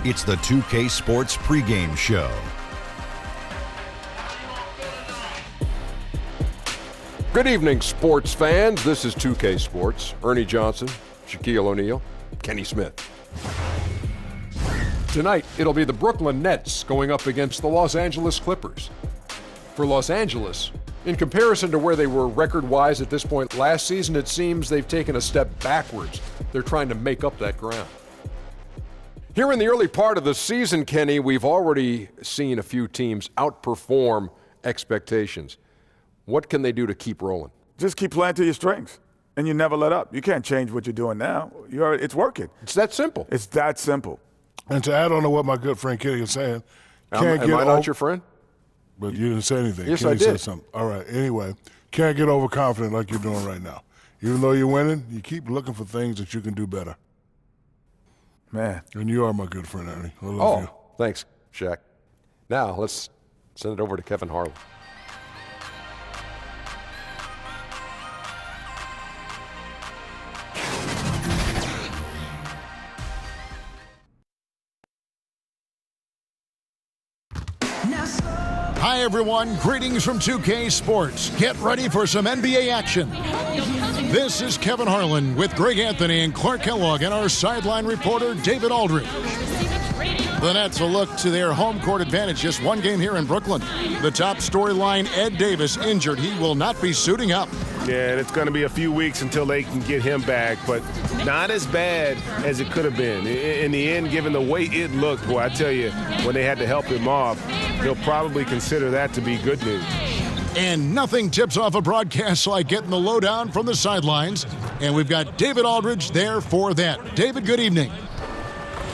It's the 2K Sports pregame show. Good evening, sports fans. This is 2K Sports. Ernie Johnson, Shaquille O'Neal, Kenny Smith. Tonight, it'll be the Brooklyn Nets going up against the Los Angeles Clippers. For Los Angeles, in comparison to where they were record-wise at this point last season, it seems they've taken a step backwards. They're trying to make up that ground. Here in the early part of the season, Kenny, we've already seen a few teams outperform expectations. What can they do to keep rolling? Just keep playing to your strengths, and you never let up. You can't change what you're doing now. It's working. It's that simple. It's that simple. And to add on to what my good friend Kenny is saying, Am I not your friend? But you didn't say anything. Yes, Kenny I did. said something. All right. Anyway, can't get overconfident like you're doing right now. Even though you're winning, you keep looking for things that you can do better. Man. And you are my good friend, Ernie. I love you. Thanks, Shaq. Now, let's send it over to Kevin Harlan. Hi, everyone. Greetings from 2K Sports. Get ready for some NBA action. This is Kevin Harlan with Greg Anthony and Clark Kellogg and our sideline reporter, David Aldridge. The Nets will look to their home court advantage. Just one game here in Brooklyn. The top storyline, Ed Davis, injured. He will not be suiting up. Yeah, and it's going to be a few weeks until they can get him back, but not as bad as it could have been. In the end, given the way it looked, boy, I tell you, when they had to help him off, they'll probably consider that to be good news. And nothing tips off a broadcast like getting the lowdown from the sidelines. And we've got David Aldridge there for that. David, good evening.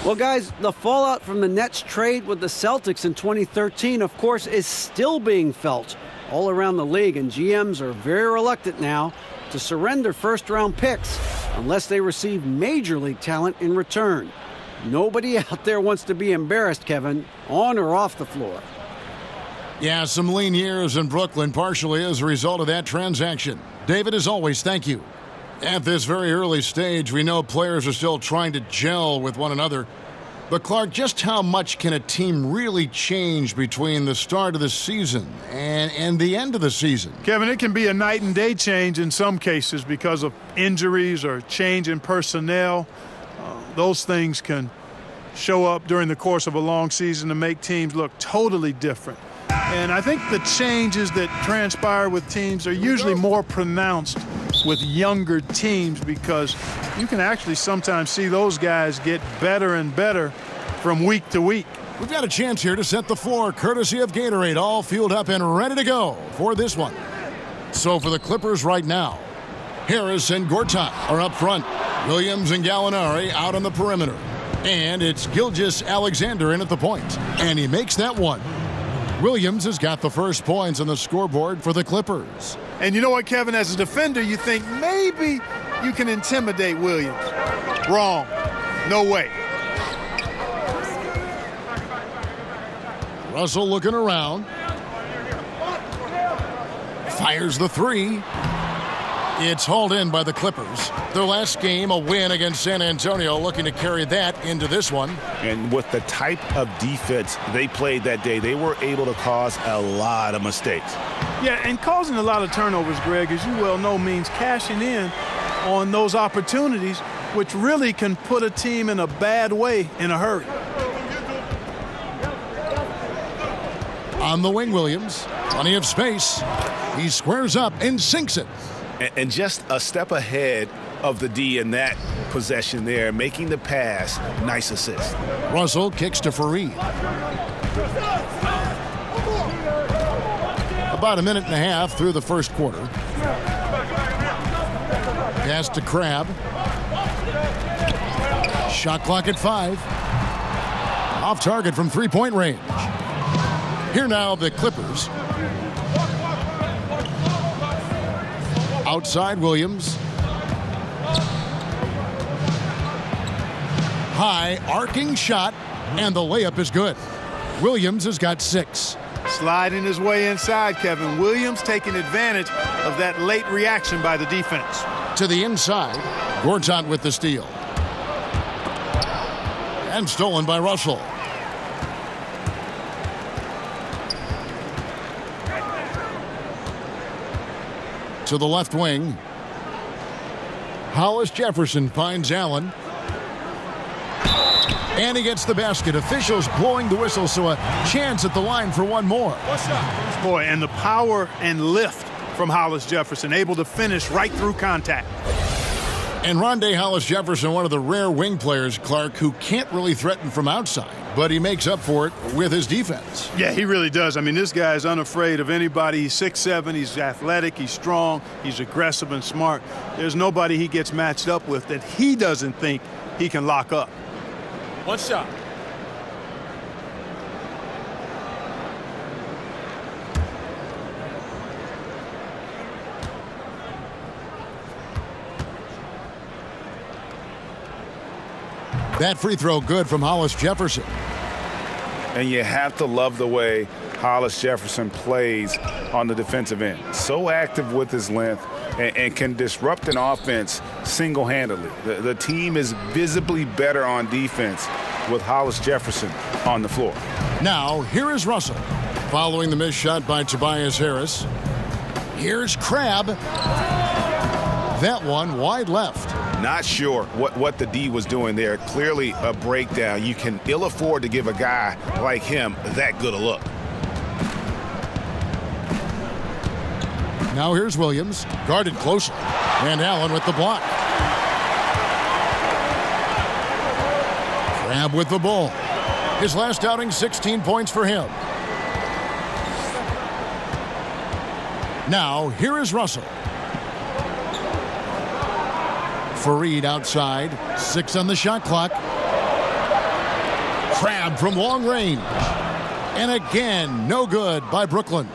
Well, guys, the fallout from the Nets trade with the Celtics in 2013, of course, is still being felt all around the league, and GMs are very reluctant now to surrender first-round picks unless they receive major league talent in return. Nobody out there wants to be embarrassed, Kevin, on or off the floor. Yeah, some lean years in Brooklyn, partially as a result of that transaction. David, as always, thank you. At this very early stage, we know players are still trying to gel with one another. But, Clark, just how much can a team really change between the start of the season and the end of the season? Kevin, it can be a night and day change in some cases because of injuries or change in personnel. Those things can show up during the course of a long season to make teams look totally different. And I think the changes that transpire with teams are usually more pronounced with younger teams because you can actually sometimes see those guys get better and better from week to week. We've got a chance here to set the floor, courtesy of Gatorade, all fueled up and ready to go for this one. So for the Clippers right now, Harris and Gortat are up front. Williams and Gallinari out on the perimeter. And it's Gilgeous-Alexander in at the point. And he makes that one. Williams has got the first points on the scoreboard for the Clippers. And you know what, Kevin, as a defender, you think maybe you can intimidate Williams. Wrong. No way. Russell looking around. Fires the three. It's hauled in by the Clippers. Their last game, a win against San Antonio, looking to carry that into this one. And with the type of defense they played that day, they were able to cause a lot of mistakes. Yeah, and causing a lot of turnovers, Greg, as you well know, means cashing in on those opportunities, which really can put a team in a bad way in a hurry. On the wing, Williams. Plenty of space. He squares up and sinks it. And just a step ahead of the D in that possession there, making the pass. Nice assist. Russell kicks to Fareed. About a minute and a half through the first quarter. Pass to Crabbe. Shot clock at 5. Off target from three-point range. Here now the Clippers. Outside Williams. High arcing shot, and the layup is good. Williams has got 6. Sliding his way inside, Kevin. Williams taking advantage of that late reaction by the defense. To the inside, Gortat with the steal. And stolen by Russell. To the left wing. Hollis Jefferson finds Allen. And he gets the basket. Officials blowing the whistle, so a chance at the line for one more. Boy, and the power and lift from Hollis Jefferson, able to finish right through contact. And Rondé Hollis Jefferson, one of the rare wing players, Clark, who can't really threaten from outside, but he makes up for it with his defense. Yeah, he really does. I mean, this guy is unafraid of anybody. He's 6'7", he's athletic, he's strong, he's aggressive and smart. There's nobody he gets matched up with that he doesn't think he can lock up. One shot. That free throw good from Hollis Jefferson. And you have to love the way Hollis Jefferson plays on the defensive end. So active with his length and can disrupt an offense single-handedly. The team is visibly better on defense with Hollis Jefferson on the floor. Now, here is Russell. Following the missed shot by Tobias Harris. Here's Crabb. That one wide left. Not sure what the D was doing there. Clearly a breakdown. You can ill afford to give a guy like him that good a look. Now here's Williams, guarded closely. And Allen with the block. Crabb with the ball. His last outing, 16 points for him. Now, here is Russell. Fareed outside, 6 on the shot clock. Crabb from long range. And again, no good by Brooklyn.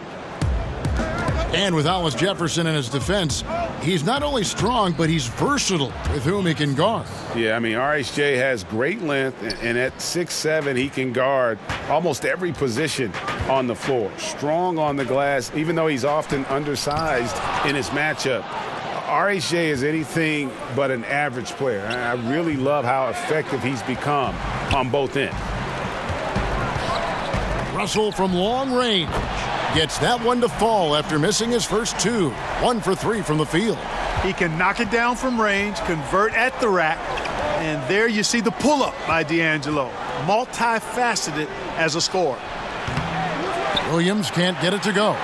And with Hollis Jefferson in his defense, he's not only strong, but he's versatile with whom he can guard. Yeah, I mean, RHJ has great length, and at 6'7", he can guard almost every position on the floor. Strong on the glass, even though he's often undersized in his matchup. RHJ is anything but an average player. I really love how effective he's become on both ends. Russell from long range gets that one to fall after missing his first two. 1 for 3 from the field. He can knock it down from range, convert at the rack, and there you see the pull-up by D'Angelo. Multifaceted as a scorer. Williams can't get it to go.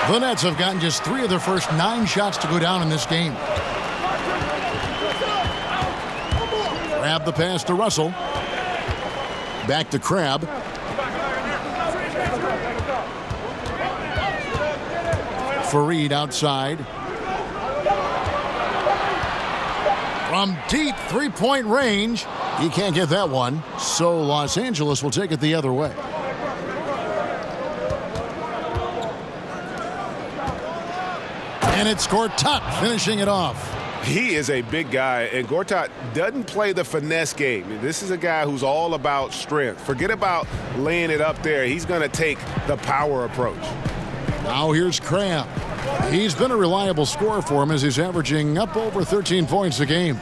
The Nets have gotten just 3 of their first 9 shots to go down in this game. Crabb the pass to Russell. Back to Crabb. Fareed outside. From deep three-point range. He can't get that one, so Los Angeles will take it the other way. And it's Gortat finishing it off. He is a big guy, and Gortat doesn't play the finesse game. This is a guy who's all about strength. Forget about laying it up there. He's going to take the power approach. Now here's Crabb. He's been a reliable scorer for him as he's averaging up over 13 points a game.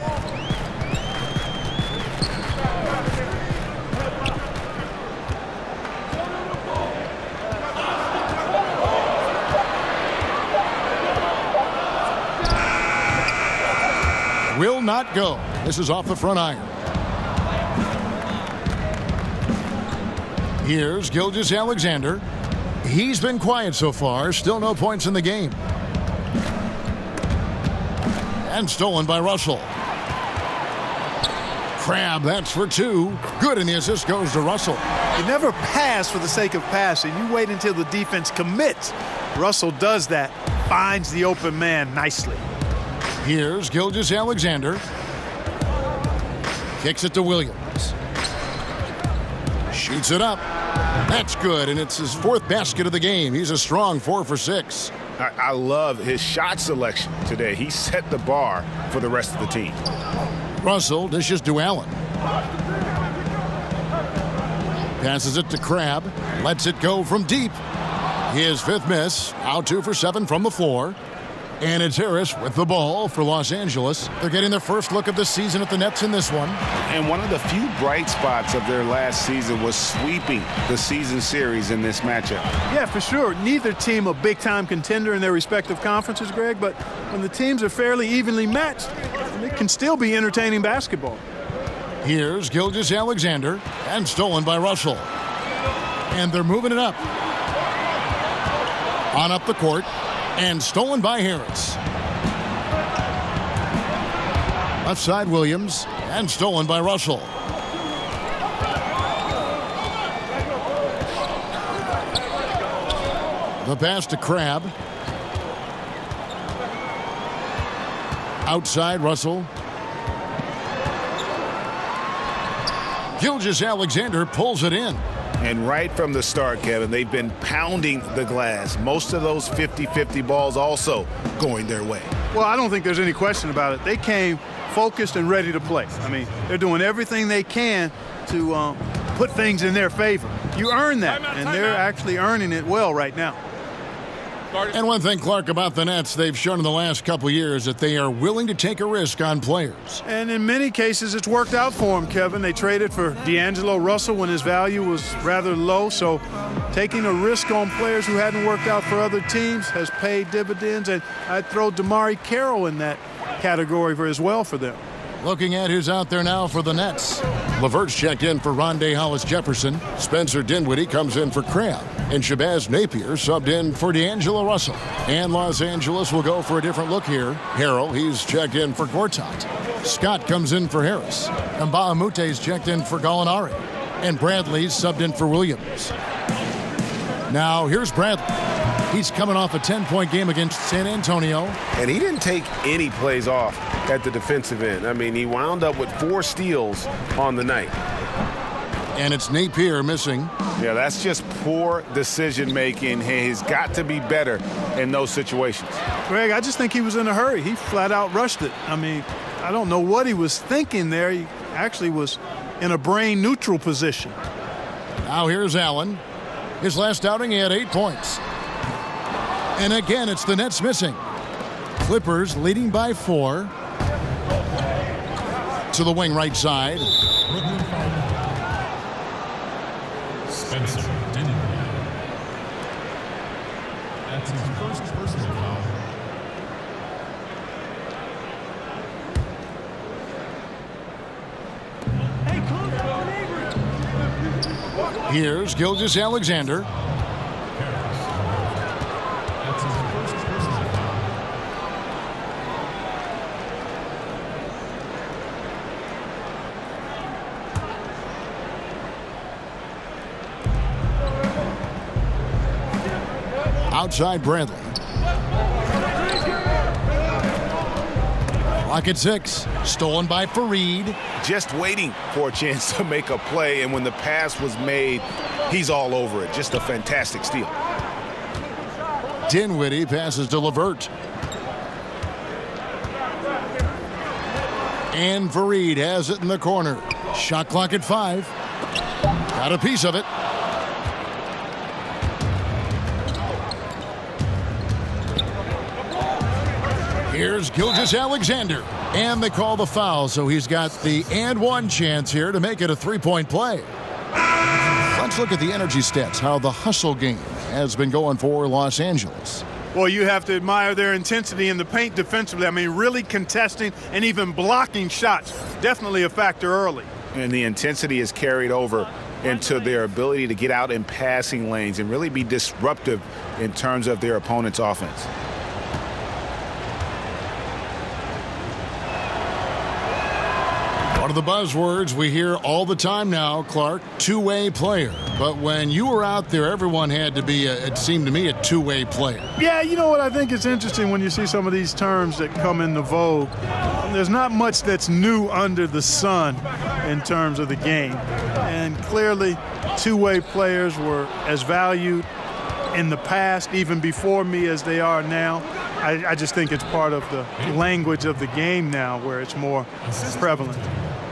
Will not go. This is off the front iron. Here's Gilgeous-Alexander. He's been quiet so far. Still no points in the game. And stolen by Russell. Crabb, that's for 2. Good, and the assist goes to Russell. You never pass for the sake of passing. You wait until the defense commits. Russell does that, finds the open man nicely. Here's Gilgeous-Alexander. Kicks it to Williams. Shoots it up. That's good, and it's his 4th basket of the game. He's a strong 4 for 6. I love his shot selection today. He set the bar for the rest of the team. Russell dishes to Allen. Passes it to Crabb. Lets it go from deep. His 5th miss. Out 2 for 7 from the floor. And it's Harris with the ball for Los Angeles. They're getting their first look of the season at the Nets in this one. And one of the few bright spots of their last season was sweeping the season series in this matchup. Yeah, for sure. Neither team a big-time contender in their respective conferences, Greg, but when the teams are fairly evenly matched, it can still be entertaining basketball. Here's Gilgeous-Alexander, and stolen by Russell. And they're moving it up. On up the court, and stolen by Harris. Left side Williams, and stolen by Russell. The pass to Crabbe. Outside Russell. Gilgeous-Alexander pulls it in. And right from the start, Kevin, they've been pounding the glass. Most of those 50-50 balls also going their way. Well, I don't think there's any question about it. They came focused and ready to play. I mean, they're doing everything they can to put things in their favor. You earn that, and they're actually earning it well right now. And one thing, Clark, about the Nets, they've shown in the last couple years that they are willing to take a risk on players. And in many cases, it's worked out for them, Kevin. They traded for D'Angelo Russell when his value was rather low, so taking a risk on players who hadn't worked out for other teams has paid dividends, and I'd throw DeMarre Carroll in that category as well for them. Looking at who's out there now for the Nets. LeVert's checked in for Rondé Hollis-Jefferson. Spencer Dinwiddie comes in for Crabbe. And Shabazz Napier subbed in for D'Angelo Russell. And Los Angeles will go for a different look here. Harrell, he's checked in for Gortat. Scott comes in for Harris. And Bahamute's checked in for Gallinari. And Bradley's subbed in for Williams. Now here's Bradley. He's coming off a 10-point game against San Antonio. And he didn't take any plays off at the defensive end. I mean, he wound up with 4 steals on the night. And it's Napier missing. Yeah, that's just poor decision-making. He's got to be better in those situations. Greg, I just think he was in a hurry. He flat out rushed it. I mean, I don't know what he was thinking there. He actually was in a brain-neutral position. Now here's Allen. His last outing, he had 8 points. And again, it's the Nets missing. Clippers leading by 4. To the wing right side. Spencer Dinwiddie. That's his first personal foul. Here's Gilgeous-Alexander. That's his first personal foul. Outside Bradley. Clock at 6. Stolen by Fareed. Just waiting for a chance to make a play, and when the pass was made, he's all over it. Just a fantastic steal. Dinwiddie passes to LeVert. And Fareed has it in the corner. Shot clock at 5. Got a piece of it. Here's Gilgeous-Alexander. And they call the foul, so he's got the and one chance here to make it a 3-point play. Let's look at the energy stats, how the hustle game has been going for Los Angeles. Well, you have to admire their intensity in the paint defensively. I mean, really contesting and even blocking shots. Definitely a factor early. And the intensity is carried over into their ability to get out in passing lanes and really be disruptive in terms of their opponent's offense. One of the buzzwords we hear all the time now, Clark, two-way player. But when you were out there, everyone had to be, it seemed to me, a two-way player. Yeah, you know what I think is interesting when you see some of these terms that come into vogue. There's not much that's new under the sun in terms of the game. And clearly, two-way players were as valued in the past, even before me, as they are now. I just think it's part of the language of the game now where it's more prevalent.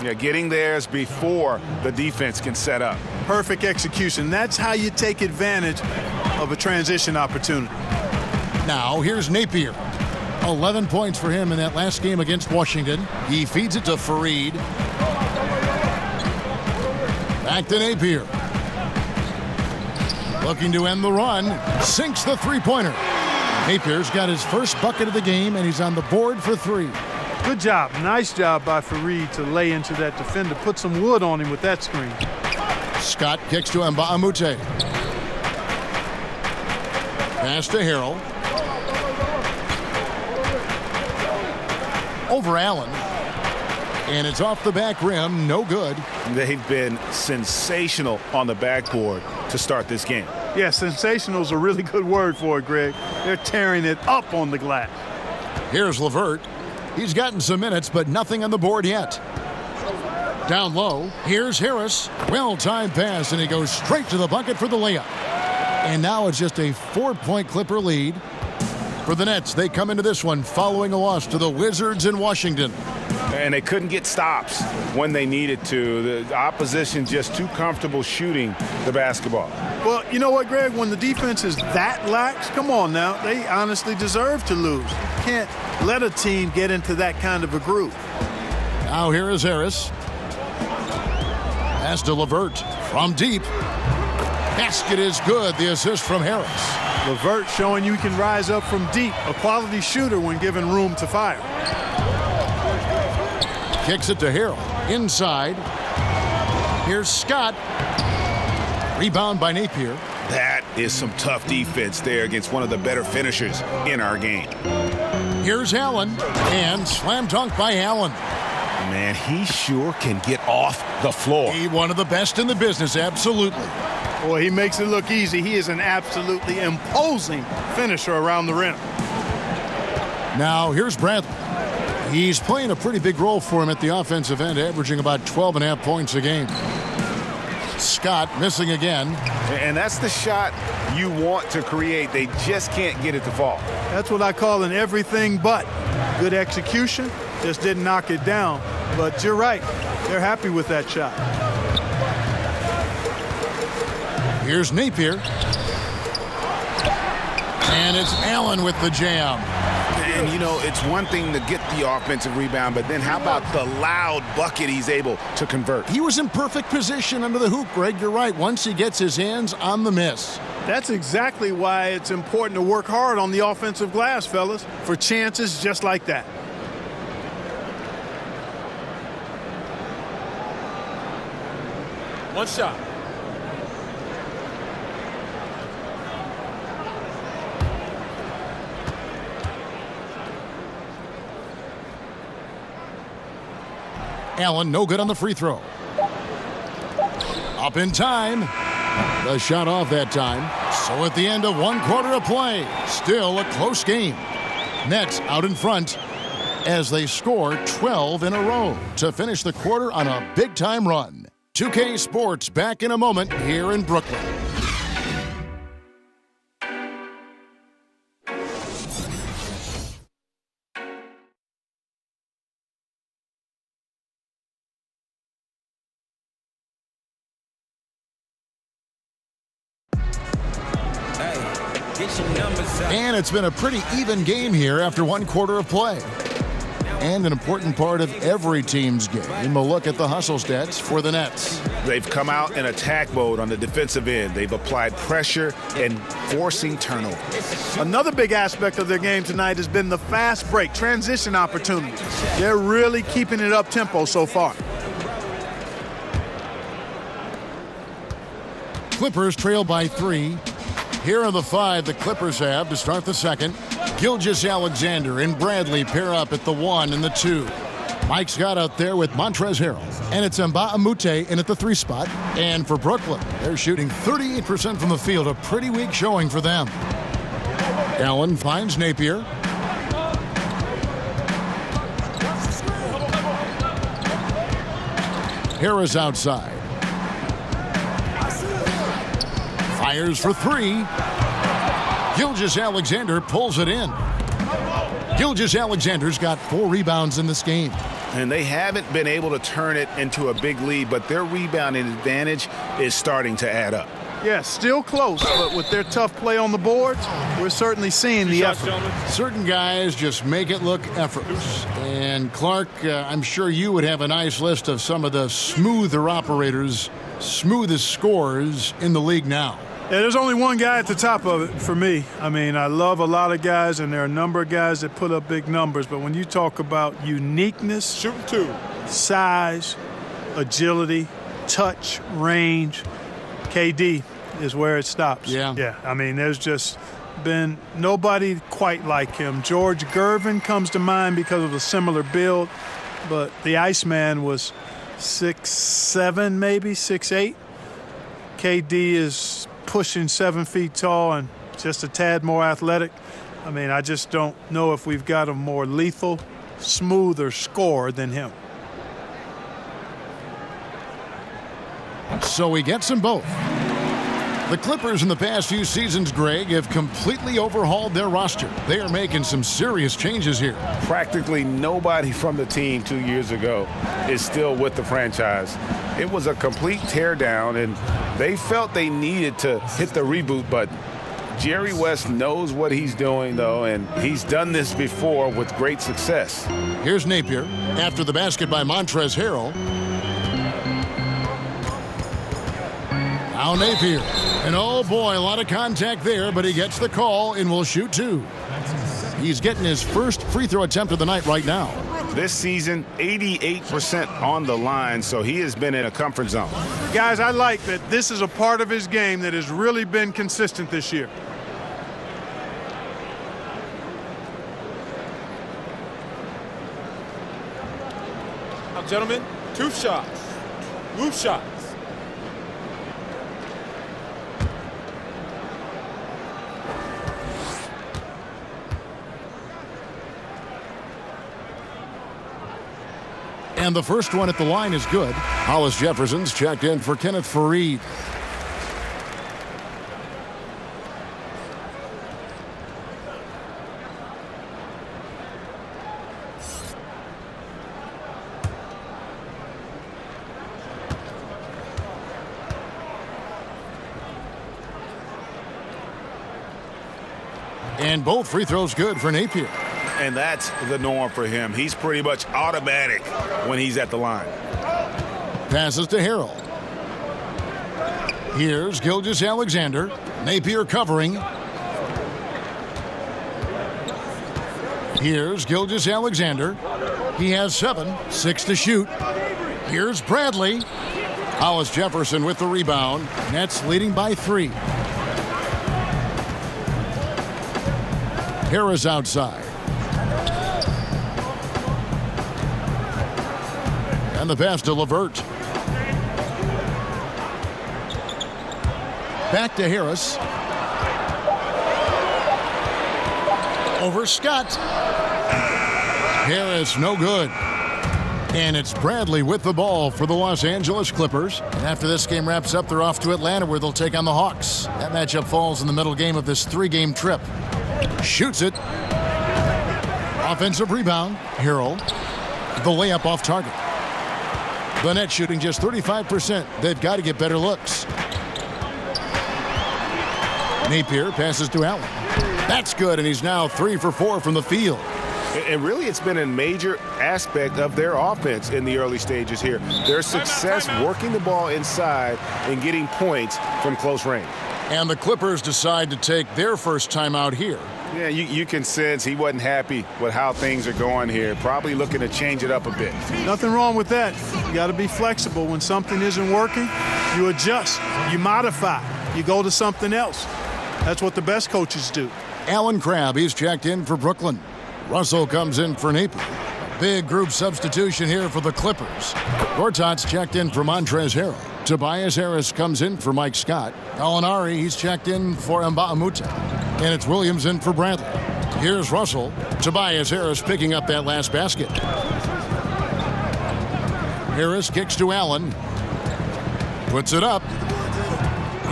Yeah, getting theirs before the defense can set up. Perfect execution. That's how you take advantage of a transition opportunity. Now, here's Napier. 11 points for him in that last game against Washington. He feeds it to Fareed. Back to Napier. Looking to end the run. Sinks the three-pointer. Napier's got his first bucket of the game, and he's on the board for 3. Good job. Nice job by Fareed to lay into that defender. Put some wood on him with that screen. Scott kicks to Mbamute. Pass to Harrell. Over Allen. And it's off the back rim. No good. They've been sensational on the backboard to start this game. Yeah, sensational is a really good word for it, Greg. They're tearing it up on the glass. Here's LeVert. He's gotten some minutes, but nothing on the board yet. Down low, here's Harris. Well-timed pass, and he goes straight to the bucket for the layup. And now it's just a 4-point Clipper lead. For the Nets, they come into this one following a loss to the Wizards in Washington. And they couldn't get stops when they needed to. The opposition just too comfortable shooting the basketball. Well, you know what, Greg? When the defense is that lax, come on now, they honestly deserve to lose. You can't let a team get into that kind of a groove. Now here is Harris. Pass to LeVert from deep. Basket is good. The assist from Harris. LeVert showing you can rise up from deep. A quality shooter when given room to fire. Kicks it to Harrell. Inside. Here's Scott. Rebound by Napier. That is some tough defense there against one of the better finishers in our game. Here's Allen. And slam dunk by Allen. Man, he sure can get off the floor. He one of the best in the business, absolutely. Boy, he makes it look easy. He is an absolutely imposing finisher around the rim. Now, here's Bradley. He's playing a pretty big role for him at the offensive end, averaging about 12.5 points a game. Scott missing again. And that's the shot you want to create. They just can't get it to fall. That's what I call an everything but. Good execution, just didn't knock it down. But you're right, they're happy with that shot. Here's Napier. And it's Allen with the jam. And, you know, it's one thing to get the offensive rebound, but then how about the loud bucket he's able to convert? He was in perfect position under the hoop, Greg. You're right. Once he gets his hands on the miss. That's exactly why it's important to work hard on the offensive glass, fellas, for chances just like that. One shot. Allen, no good on the free throw. Up in time. The shot off that time. So at the end of 1 quarter of play, still a close game. Nets out in front as they score 12 in a row to finish the quarter on a big-time run. 2K Sports back in a moment here in Brooklyn. And it's been a pretty even game here after 1 quarter of play. And an important part of every team's game, a look at the hustle stats for the Nets. They've come out in attack mode on the defensive end. They've applied pressure and forcing turnovers. Another big aspect of their game tonight has been the fast break, transition opportunities. They're really keeping it up tempo so far. Clippers trail by 3. Here are the 5 the Clippers have to start the second. Gilgeous-Alexander and Bradley pair up at the 1 and the 2. Mike Scott out there with Montrezl Harrell. And it's Mbamute in at the 3 spot. And for Brooklyn, they're shooting 38% from the field, a pretty weak showing for them. Allen finds Napier. Harris outside. Fires for 3. Gilgeous-Alexander pulls it in. Gilgeous-Alexander's got 4 rebounds in this game. And they haven't been able to turn it into a big lead, but their rebounding advantage is starting to add up. Yeah, still close, but with their tough play on the boards, we're certainly seeing the effort. Certain guys just make it look effortless. And Clark, I'm sure you would have a nice list of some of the smoother operators, smoothest scorers in the league now. Yeah, there's only one guy at the top of it for me. I mean, I love a lot of guys, and there are a number of guys that put up big numbers. But when you talk about uniqueness, Shooting 2. size, agility, touch, range, KD is where it stops. Yeah. I mean, there's just been nobody quite like him. George Gervin comes to mind because of a similar build, but the Iceman was 6'7", maybe 6'8". KD is pushing 7 feet tall and just a tad more athletic. I mean, I just don't know if we've got a more lethal, smoother scorer than him. So he gets them both. The Clippers in the past few seasons, Greg, have completely overhauled their roster. They are making some serious changes here. Practically nobody from the team 2 years ago is still with the franchise. It was a complete teardown, and they felt they needed to hit the reboot button. Jerry West knows what he's doing, though, and he's done this before with great success. Here's Napier after the basket by Montrezl Harrell. Now Napier. And oh boy, a lot of contact there, but he gets the call and will shoot 2. He's getting his first free throw attempt of the night right now. This season, 88% on the line, so he has been in a comfort zone. Guys, I like that this is a part of his game that has really been consistent this year. Now, gentlemen, 2 shots. Move shots. And the first one at the line is good. Hollis Jefferson's checked in for Kenneth Faried. And both free throws good for Napier. And that's the norm for him. He's pretty much automatic when he's at the line. Passes to Harrell. Here's Gilgeous-Alexander. Napier covering. Here's Gilgeous-Alexander. He has 7, 6 to shoot. Here's Bradley. Hollis Jefferson with the rebound. Nets leading by 3. Harris outside. And the pass to LeVert. Back to Harris. Over Scott. Harris, no good. And it's Bradley with the ball for the Los Angeles Clippers. And after this game wraps up, they're off to Atlanta where they'll take on the Hawks. That matchup falls in the middle game of this 3-game trip. Shoots it. Offensive rebound. Harrell. The layup off target. The net shooting just 35%. They've got to get better looks. Napier passes to Allen. That's good, and he's now 3 for 4 from the field. And really, it's been a major aspect of their offense in the early stages here. Their success working the ball inside and getting points from close range. And the Clippers decide to take their first time out here. Yeah, you can sense he wasn't happy with how things are going here. Probably looking to change it up a bit. Nothing wrong with that. You got to be flexible. When something isn't working, you adjust, you modify, you go to something else. That's what the best coaches do. Alan Crabb, he's checked in for Brooklyn. Russell comes in for Napier. Big group substitution here for the Clippers. Gortat's checked in for Montrezl Harrell. Tobias Harris comes in for Mike Scott. Gallinari, he's checked in for Mbah-a-Moute. And it's Williams in for Bradley. Here's Russell. Tobias Harris picking up that last basket. Harris kicks to Allen. Puts it up.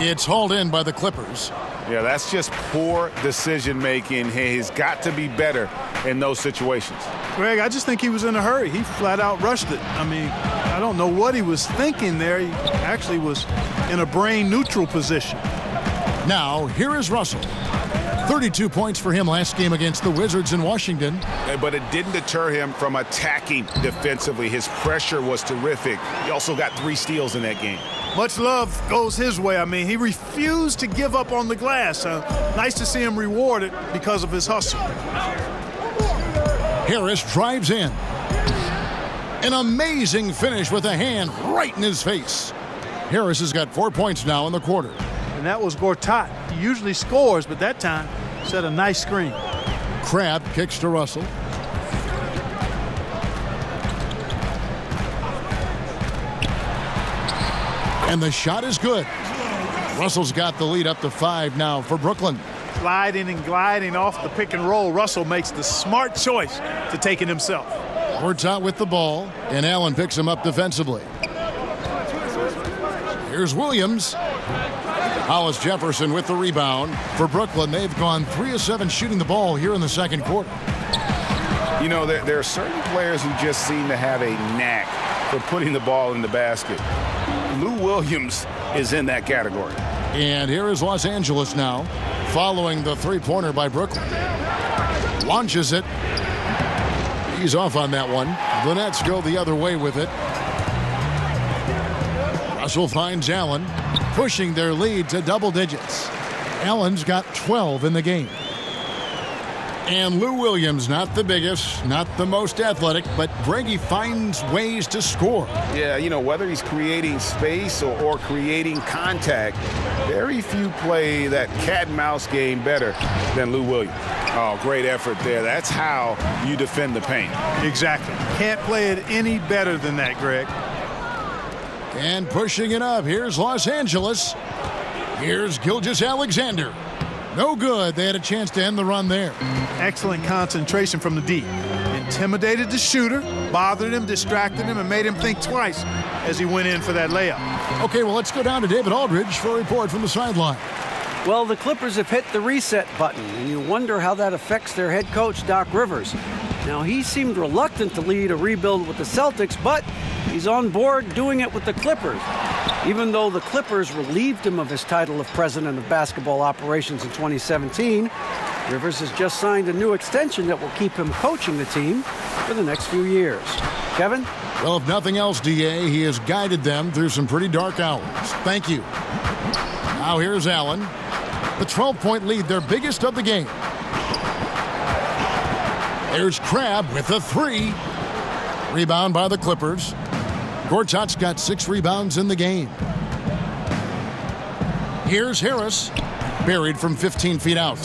It's hauled in by the Clippers. Yeah, that's just poor decision-making. He's got to be better in those situations. Greg, I just think he was in a hurry. He flat out rushed it. I mean, I I don't know what he was thinking there. He actually was in a brain neutral position. Now, here is Russell. 32 points for him last game against the Wizards in Washington. But it didn't deter him from attacking defensively. His pressure was terrific. He also got 3 steals in that game. Much love goes his way. I mean, he refused to give up on the glass. Nice to see him rewarded because of his hustle. Harris drives in. An amazing finish with a hand right in his face. Harris has got 4 points now in the quarter. And that was Gortat. He usually scores, but that time set a nice screen. Crabbe kicks to Russell. And the shot is good. Russell's got the lead up to 5 now for Brooklyn. Sliding and gliding off the pick and roll, Russell makes the smart choice to take it himself. Gortat with the ball, and Allen picks him up defensively. Here's Williams. Hollis Jefferson with the rebound. For Brooklyn, they've gone 3 of 7 shooting the ball here in the second quarter. You know, there are certain players who just seem to have a knack for putting the ball in the basket. Lou Williams is in that category. And here is Los Angeles now, following the three-pointer by Brooklyn. Launches it. He's off on that one. The Nets go the other way with it. Russell finds Allen, pushing their lead to double digits. Allen's got 12 in the game. And Lou Williams, not the biggest, not the most athletic, but Greggy finds ways to score. Yeah, you know, whether he's creating space or creating contact, very few play that cat and mouse game better than Lou Williams. Oh, great effort there. That's how you defend the paint. Exactly. Can't play it any better than that, Greg. And pushing it up, here's Los Angeles. Here's Gilgeous-Alexander. No good. They had a chance to end the run there. Excellent concentration from the deep. Intimidated the shooter, bothered him, distracted him, and made him think twice as he went in for that layup. Okay, well, let's go down to David Aldridge for a report from the sideline. Well, the Clippers have hit the reset button, and you wonder how that affects their head coach, Doc Rivers. Now, he seemed reluctant to lead a rebuild with the Celtics, but he's on board doing it with the Clippers. Even though the Clippers relieved him of his title of president of basketball operations in 2017, Rivers has just signed a new extension that will keep him coaching the team for the next few years. Kevin? Well, if nothing else, D.A., he has guided them through some pretty dark hours. Thank you. Now here's Allen. The 12-point lead, their biggest of the game. There's Crabbe with a 3. Rebound by the Clippers. Gortat's got 6 rebounds in the game. Here's Harris, buried from 15 feet out.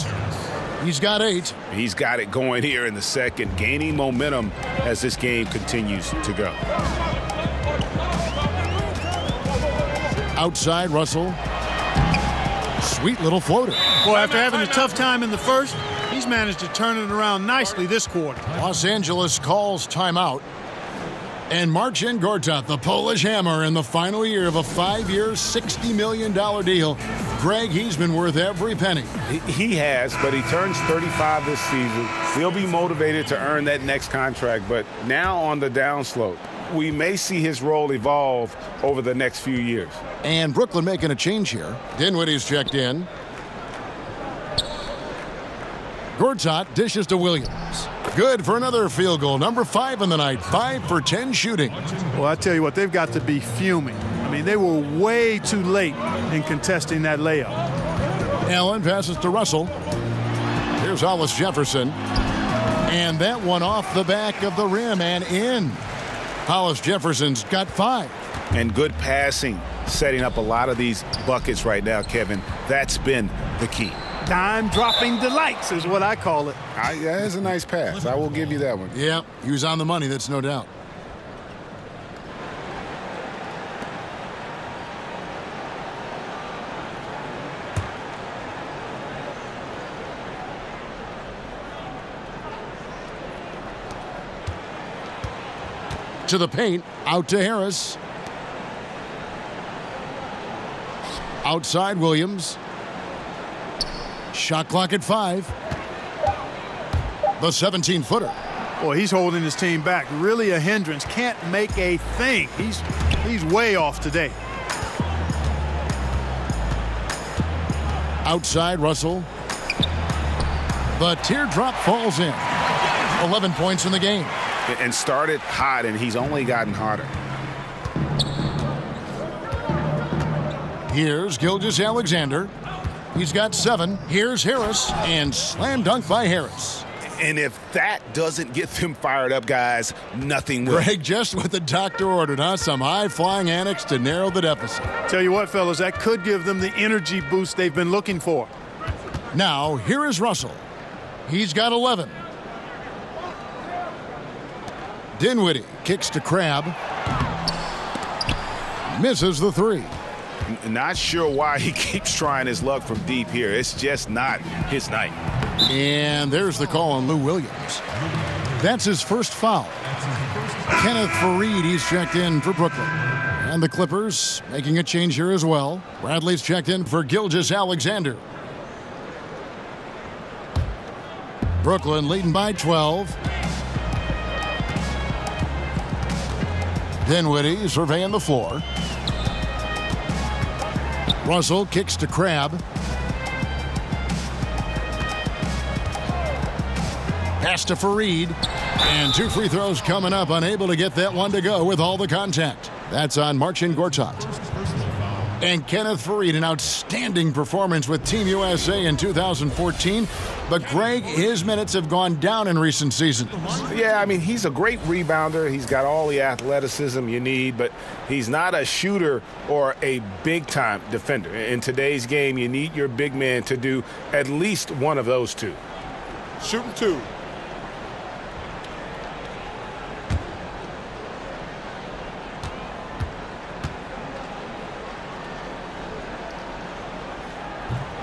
He's got 8. He's got it going here in the second, gaining momentum as this game continues to go. Outside, Russell. Sweet little floater. Boy, after having a tough time in the first, he's managed to turn it around nicely this quarter. Los Angeles calls timeout. And Marcin Gortat, the Polish Hammer, in the final year of a 5-year, $60 million deal. Greg, he's been worth every penny. He has, but he turns 35 this season. He'll be motivated to earn that next contract, but now on the downslope. We may see his role evolve over the next few years. And Brooklyn making a change here. Dinwiddie's checked in. Gortat dishes to Williams. Good for another field goal. Number 5 in the night. 5 for 10 shooting. Well, I tell you what, they've got to be fuming. I mean, they were way too late in contesting that layup. Allen passes to Russell. Here's Hollis Jefferson. And that one off the back of the rim and in. Hollis Jefferson's got 5. And good passing, setting up a lot of these buckets right now, Kevin. That's been the key. Dime-dropping delights is what I call it. That's a nice pass. I will give you that one. Yeah, he was on the money, that's no doubt. To the paint, out to Harris. Outside Williams. Shot clock at 5. The 17-footer. Boy, he's holding his team back. Really a hindrance. Can't make a thing. He's way off today. Outside, Russell. The teardrop falls in. 11 points in the game. And started hot, and he's only gotten hotter. Here's Gilgeous-Alexander. He's got 7. Here's Harris, and slam dunk by Harris. And if that doesn't get them fired up, guys, nothing will. Greg, just what the doctor ordered, huh? Some high-flying antics to narrow the deficit. Tell you what, fellas, that could give them the energy boost they've been looking for. Now, here is Russell. He's got 11. Dinwiddie kicks to Crabbe. Misses the 3. Not sure why he keeps trying his luck from deep here. It's just not his night. And there's the call on Lou Williams. That's his first foul. Kenneth Faried, he's checked in for Brooklyn. And the Clippers making a change here as well. Bradley's checked in for Gilgeous-Alexander. Brooklyn leading by 12. Dinwiddie surveying the floor. Russell kicks to Crabbe. Pass to Faried. And 2 free throws coming up. Unable to get that one to go with all the contact. That's on Marcin Gortat. And Kenneth Faried, an outstanding performance with Team USA in 2014. But, Greg, his minutes have gone down in recent seasons. Yeah, I mean, he's a great rebounder. He's got all the athleticism you need, but he's not a shooter or a big-time defender. In today's game, you need your big man to do at least one of those two. Shooting 2.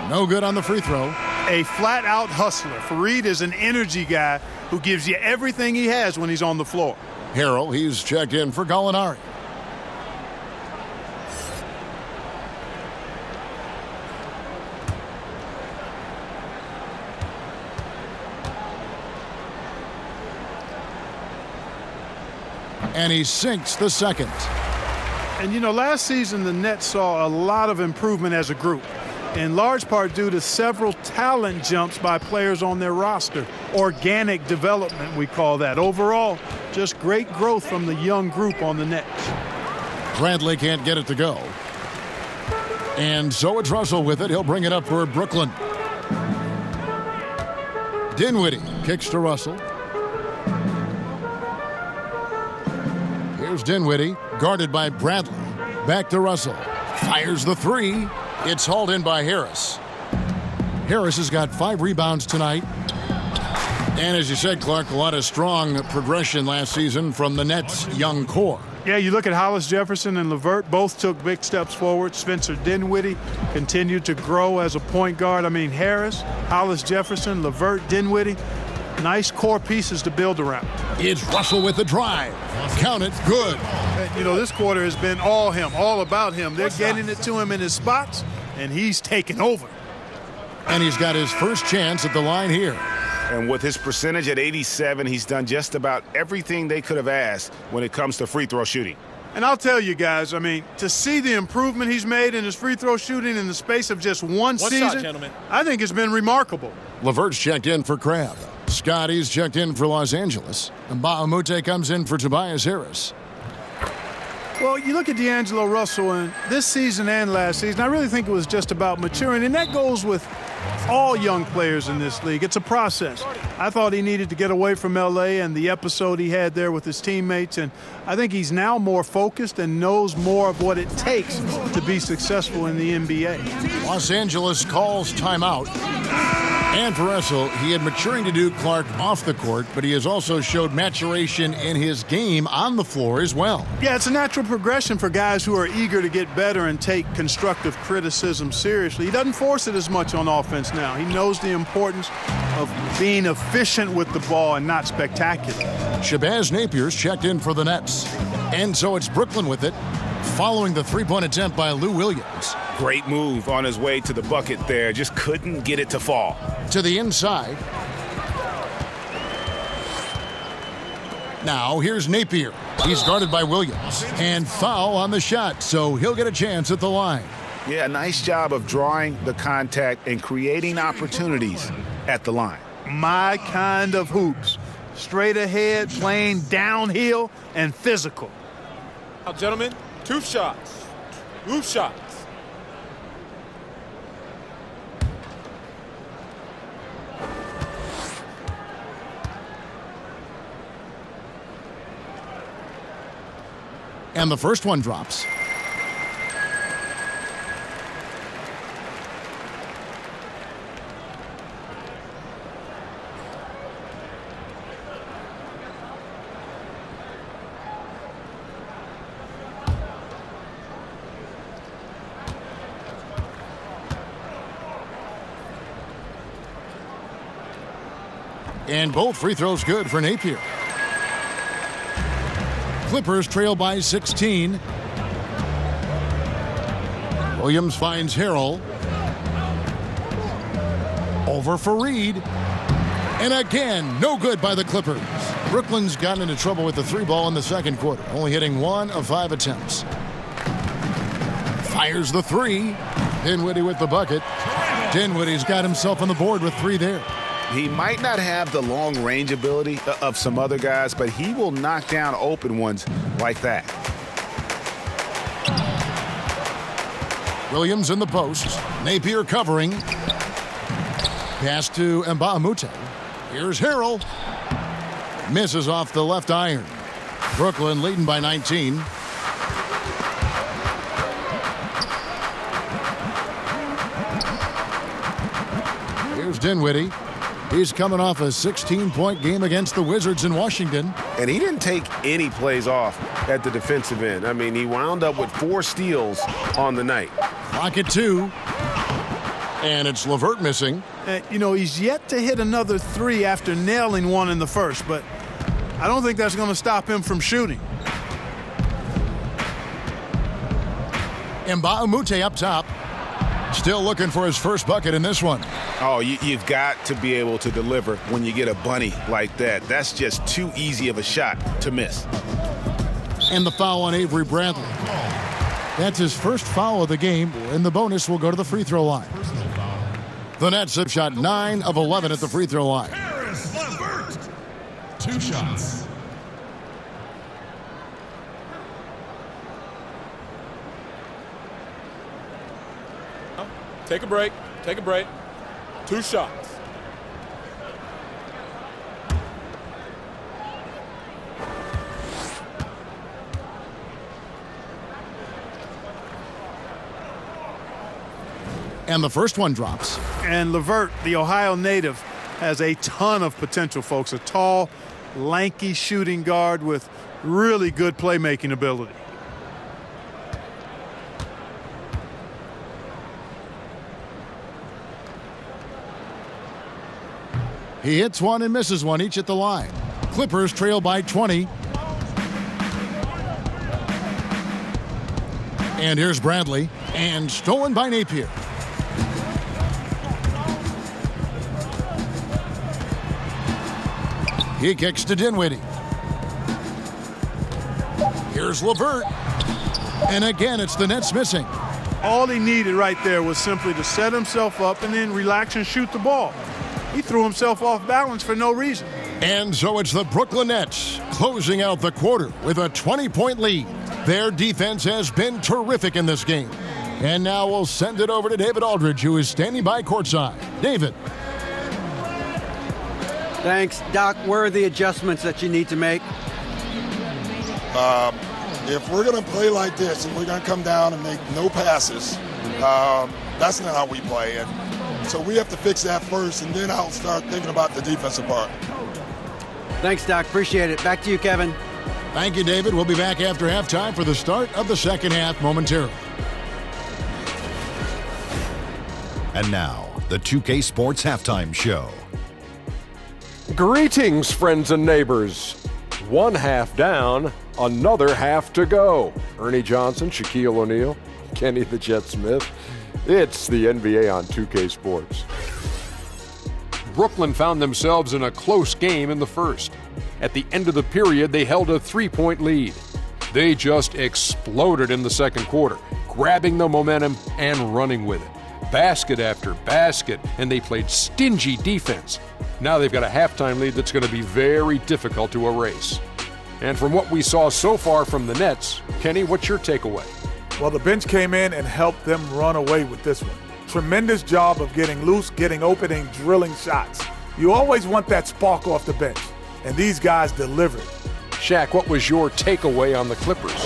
No good on the free throw. A flat-out hustler. Faried is an energy guy who gives you everything he has when he's on the floor. Harrell, he's checked in for Gallinari. And he sinks the second. And, you know, last season the Nets saw a lot of improvement as a group, in large part due to several talent jumps by players on their roster. Organic development, we call that. Overall, just great growth from the young group on the Nets. Bradley can't get it to go. And so it's Russell with it. He'll bring it up for Brooklyn. Dinwiddie kicks to Russell. Here's Dinwiddie, guarded by Bradley. Back to Russell. Fires the 3. It's hauled in by Harris. Harris has got 5 rebounds tonight. And as you said, Clark, a lot of strong progression last season from the Nets' young core. Yeah, you look at Hollis Jefferson and LeVert, both took big steps forward. Spencer Dinwiddie continued to grow as a point guard. I mean, Harris, Hollis Jefferson, LeVert, Dinwiddie, nice core pieces to build around. It's Russell with the drive. Count it, good. And, you know, this quarter has been all him, all about him. They're getting it to him in his spots, and he's taking over. And he's got his first chance at the line here. And with his percentage at 87, he's done just about everything they could have asked when it comes to free throw shooting. And I'll tell you guys, I mean, to see the improvement he's made in his free throw shooting in the space of just one season, shot, gentlemen. I think it's been remarkable. LeVert's checked in for Crabbe. Scotty's checked in for Los Angeles. And Bahamute comes in for Tobias Harris. Well, you look at D'Angelo Russell, and this season and last season, I really think it was just about maturing, and that goes with all young players in this league. It's a process. I thought he needed to get away from L.A. and the episode he had there with his teammates, and I think he's now more focused and knows more of what it takes to be successful in the NBA. Los Angeles calls timeout. And for Russell, he had maturing to do, Clark, off the court, but he has also showed maturation in his game on the floor as well. Yeah, it's a natural progression for guys who are eager to get better and take constructive criticism seriously. He doesn't force it as much on offense now. He knows the importance of being efficient with the ball and not spectacular. Shabazz Napier's checked in for the Nets. And so it's Brooklyn with it, following the three-point attempt by Lou Williams. Great move on his way to the bucket there. Just couldn't get it to fall. To the inside. Now here's Napier. He's guarded by Williams. And foul on the shot, so he'll get a chance at the line. Yeah, nice job of drawing the contact and creating opportunities at the line. My kind of hoops. Straight ahead, playing downhill, and physical. Now, gentlemen, 2 shots. Loose shots. And the first one drops. And both free throws good for Napier. Clippers trail by 16. Williams finds Harrell. Over for Reed. And again, no good by the Clippers. Brooklyn's gotten into trouble with the 3-ball in the second quarter, only hitting 1 of 5 attempts. Fires the 3. Dinwiddie with the bucket. Dinwiddie's got himself on the board with 3 there. He might not have the long-range ability of some other guys, but he will knock down open ones like that. Williams in the post. Napier covering. Pass to Mbamute. Here's Harrell. Misses off the left iron. Brooklyn leading by 19. Here's Dinwiddie. He's coming off a 16-point game against the Wizards in Washington. And he didn't take any plays off at the defensive end. I mean, he wound up with 4 steals on the night. Clock at 2. And it's LeVert missing. You know, he's yet to hit another 3 after nailing one in the first, but I don't think that's going to stop him from shooting. Mbamute up top. Still looking for his first bucket in this one. Oh, you've got to be able to deliver when you get a bunny like that. That's just too easy of a shot to miss. And the foul on Avery Bradley. That's his first foul of the game, and the bonus will go to the free throw line. The Nets have shot 9 of 11 at the free throw line. 2 shots. Take a break. Take a break. 2 shots. And the first one drops. And LeVert, the Ohio native, has a ton of potential, folks. A tall, lanky shooting guard with really good playmaking ability. He hits one and misses one, each at the line. Clippers trail by 20. And here's Bradley. And stolen by Napier. He kicks to Dinwiddie. Here's LeVert. And again, it's the Nets missing. All he needed right there was simply to set himself up and then relax and shoot the ball. He threw himself off balance for no reason. And so it's the Brooklyn Nets closing out the quarter with a 20-point lead. Their defense has been terrific in this game. And now we'll send it over to David Aldridge, who is standing by courtside. David. Thanks, Doc. Where are the adjustments that you need to make? If we're going to play like this and we're going to come down and make no passes, that's not how we play. And so we have to fix that first, and then I'll start thinking about the defensive part. Thanks, Doc. Appreciate it. Back to you, Kevin. Thank you, David. We'll be back after halftime for the start of the second half momentarily. And now, the 2K Sports Halftime Show. Greetings, friends and neighbors. 1 half down, another half to go. Ernie Johnson, Shaquille O'Neal, Kenny the Jet Smith. It's the NBA on 2K Sports. Brooklyn found themselves in a close game in the first. At the end of the period, they held a 3-point lead. They just exploded in the second quarter, grabbing the momentum and running with it. Basket after basket, and they played stingy defense. Now they've got a halftime lead that's going to be very difficult to erase. And from what we saw so far from the Nets, Kenny, what's your takeaway? Well, the bench came in and helped them run away with this one. Tremendous job of getting loose, getting open, and drilling shots. You always want that spark off the bench, and these guys delivered. Shaq, what was your takeaway on the Clippers?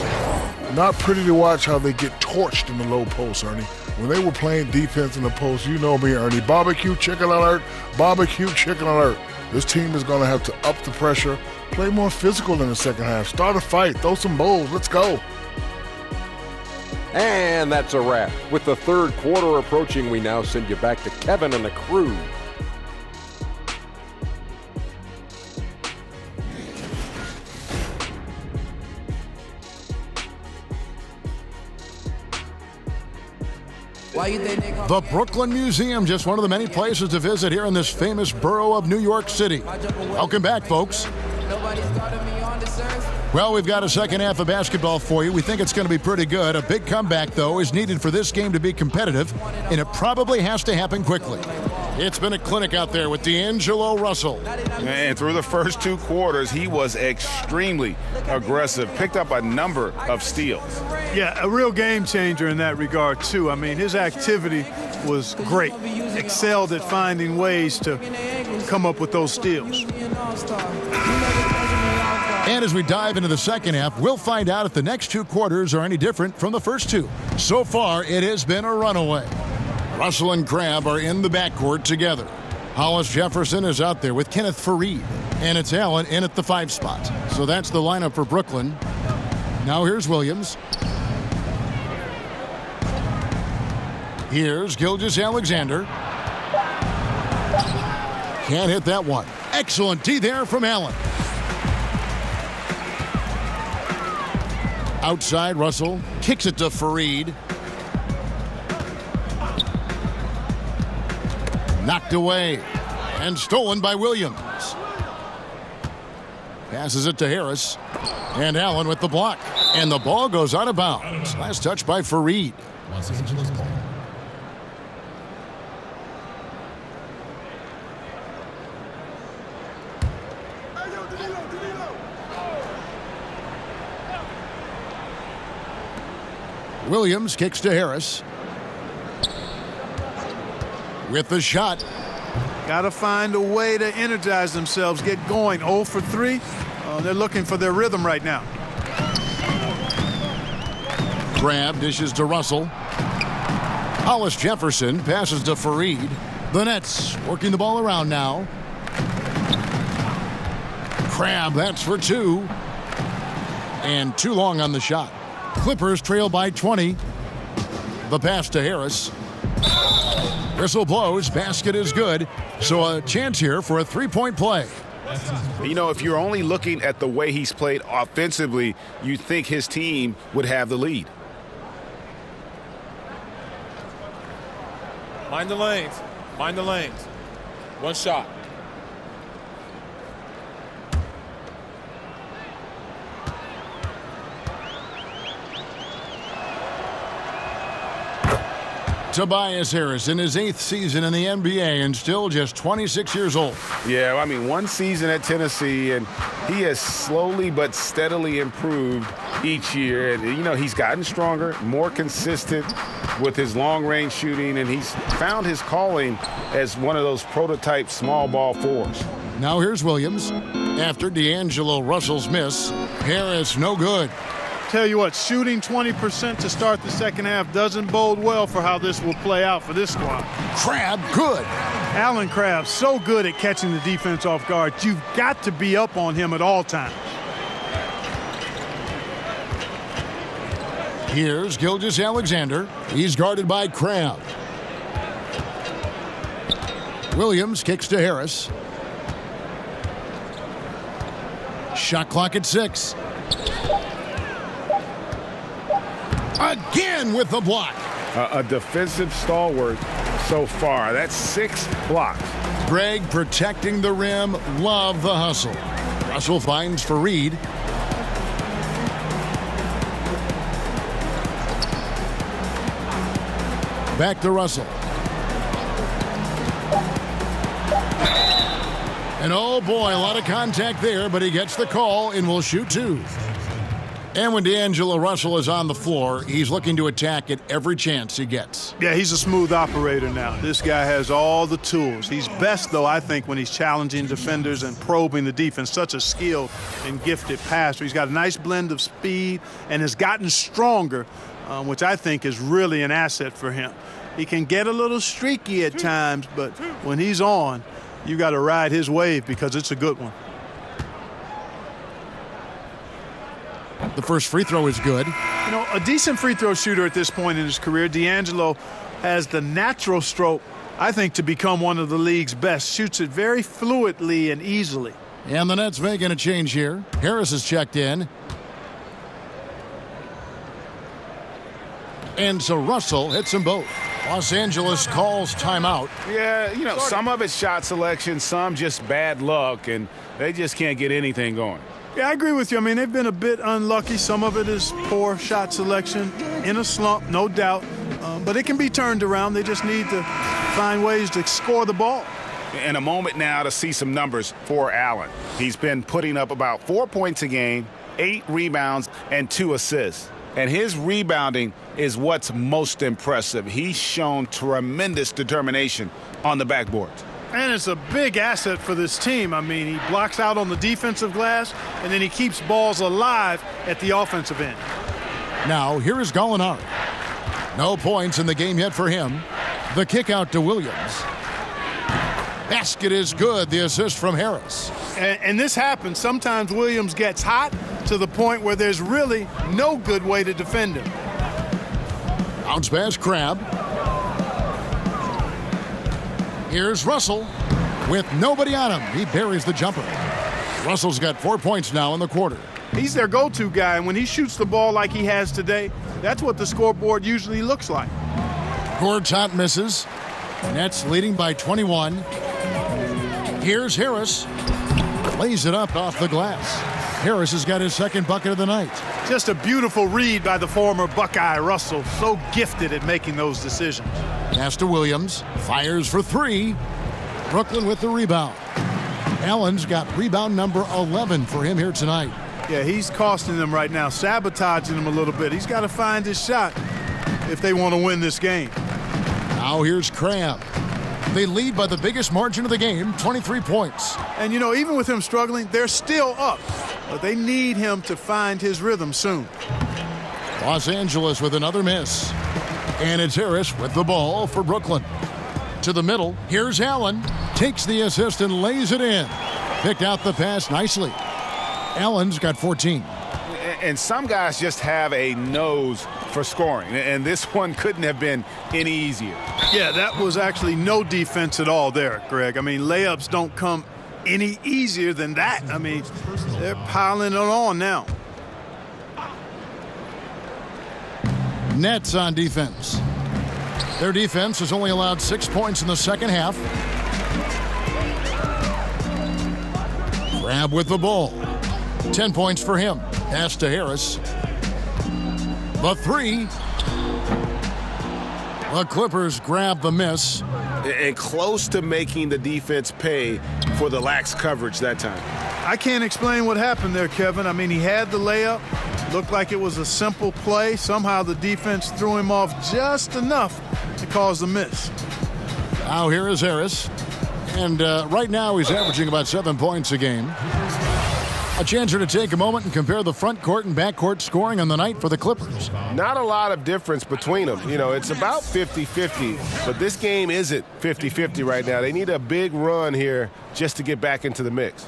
Not pretty to watch how they get torched in the low post, Ernie. When they were playing defense in the post, you know me, Ernie. Barbecue chicken alert, barbecue chicken alert. This team is going to have to up the pressure, play more physical in the second half, start a fight, throw some bowls, let's go. And that's a wrap. With the third quarter approaching, we now send you back to Kevin and the crew. The Brooklyn Museum, just one of the many places to visit here in this famous borough of New York City. Welcome back, folks. Well, we've got a second half of basketball for you. We think it's going to be pretty good. A big comeback, though, is needed for this game to be competitive, and it probably has to happen quickly. It's been a clinic out there with D'Angelo Russell. And through the first two quarters, he was extremely aggressive, picked up a number of steals. Yeah, a real game changer in that regard, too. I mean, his activity was great. Excelled at finding ways to come up with those steals. And as we dive into the second half, we'll find out if the next two quarters are any different from the first two. So far, it has been a runaway. Russell and Crabbe are in the backcourt together. Hollis Jefferson is out there with Kenneth Faried. And it's Allen in at the 5 spot. So that's the lineup for Brooklyn. Now here's Williams. Here's Gilgeous-Alexander. Can't hit that one. Excellent D there from Allen. Outside, Russell kicks it to Faried. Knocked away and stolen by Williams. Passes it to Harris. And Allen with the block. And the ball goes out of bounds. Last touch by Faried. Los Angeles ball. Williams kicks to Harris. With the shot. Got to find a way to energize themselves, get going. 0 for 3. They're looking for their rhythm right now. Crabbe dishes to Russell. Hollis Jefferson passes to Faried. The Nets working the ball around now. Crabbe, that's for 2. And too long on the shot. Clippers trail by 20. The pass to Harris. Whistle blows. Basket is good. So a chance here for a 3-point play. You know, if you're only looking at the way he's played offensively, you think his team would have the lead. Mind the lanes. Mind the lanes. One shot. Tobias Harris in his 8th season in the NBA and still just 26 years old. Yeah, I mean, one season at Tennessee, and he has slowly but steadily improved each year. And, you know, he's gotten stronger, more consistent with his long-range shooting, and he's found his calling as one of those prototype small ball fours. Now here's Williams. After D'Angelo Russell's miss, Harris no good. Tell you what, shooting 20% to start the second half doesn't bode well for how this will play out for this squad. Crabbe, good. Allen Crabbe, so good at catching the defense off guard. You've got to be up on him at all times. Here's Gilgeous-Alexander. He's guarded by Crabbe. Williams kicks to Harris. Shot clock at 6. Again with the block. A defensive stalwart so far. That's 6 blocks. Greg protecting the rim. Love the hustle. Russell finds for Reed. Back to Russell. And oh boy, a lot of contact there, but he gets the call and will shoot two. And when D'Angelo Russell is on the floor, he's looking to attack at every chance he gets. Yeah, he's a smooth operator now. This guy has all the tools. He's best, though, I think, when he's challenging defenders and probing the defense. Such a skilled and gifted passer. He's got a nice blend of speed and has gotten stronger, which I think is really an asset for him. He can get a little streaky at times, but when he's on, you got to ride his wave because it's a good one. The first free throw is good. You know, a decent free throw shooter at this point in his career. D'Angelo has the natural stroke, I think, to become one of the league's best. Shoots it very fluidly and easily. And the Nets making a change here. Harris is checked in. And so Russell hits them both. Los Angeles calls timeout. Yeah, you know, some of it's shot selection, some just bad luck, and they just can't get anything going. Yeah, I agree with you. I mean, they've been a bit unlucky. Some of it is poor shot selection, in a slump, no doubt. But it can be turned around. They just need to find ways to score the ball. In a moment now to see some numbers for Allen. He's been putting up about 4 points a game, 8 rebounds, and 2 assists. And his rebounding is what's most impressive. He's shown tremendous determination on the backboard. And it's a big asset for this team. I mean, he blocks out on the defensive glass, and then he keeps balls alive at the offensive end. Now, here is Gallinari. No points in the game yet for him. The kick out to Williams. Basket is good. The assist from Harris. And this happens. Sometimes Williams gets hot to the point where there's really no good way to defend him. Bounce pass, Crabbe. Here's Russell with nobody on him. He buries the jumper. Russell's got 4 points now in the quarter. He's their go-to guy, and when he shoots the ball like he has today, that's what the scoreboard usually looks like. Gortat misses. Nets leading by 21. Here's Harris. Lays it up off the glass. Harris has got his second bucket of the night. Just a beautiful read by the former Buckeye Russell. So gifted at making those decisions. Pass to Williams. Fires for 3. Brooklyn with the rebound. Allen's got rebound number 11 for him here tonight. Yeah, he's costing them right now, sabotaging them a little bit. He's got to find his shot if they want to win this game. Now here's Crabbe. They lead by the biggest margin of the game, 23 points. And, you know, even with him struggling, they're still up. But they need him to find his rhythm soon. Los Angeles with another miss. And it's Harris with the ball for Brooklyn. To the middle, here's Allen. Takes the assist and lays it in. Picked out the pass nicely. Allen's got 14. And some guys just have a nose for scoring, and this one couldn't have been any easier. Yeah, that was actually no defense at all there, Greg. I mean, layups don't come any easier than that. I mean, they're piling it on now. Nets on defense. Their defense has only allowed 6 points in the second half. Crabbe with the ball. 10 points for him. Pass to Harris. The 3. The Clippers grab the miss. And close to making the defense pay for the lax coverage that time. I can't explain what happened there, Kevin. I mean, he had the layup. Looked like it was a simple play. Somehow the defense threw him off just enough to cause the miss. Now here is Harris. And right now he's averaging about 7 points a game. A chance here to take a moment and compare the front court and back court scoring on the night for the Clippers. Not a lot of difference between them. You know, it's about 50-50, but this game isn't 50-50 right now. They need a big run here just to get back into the mix.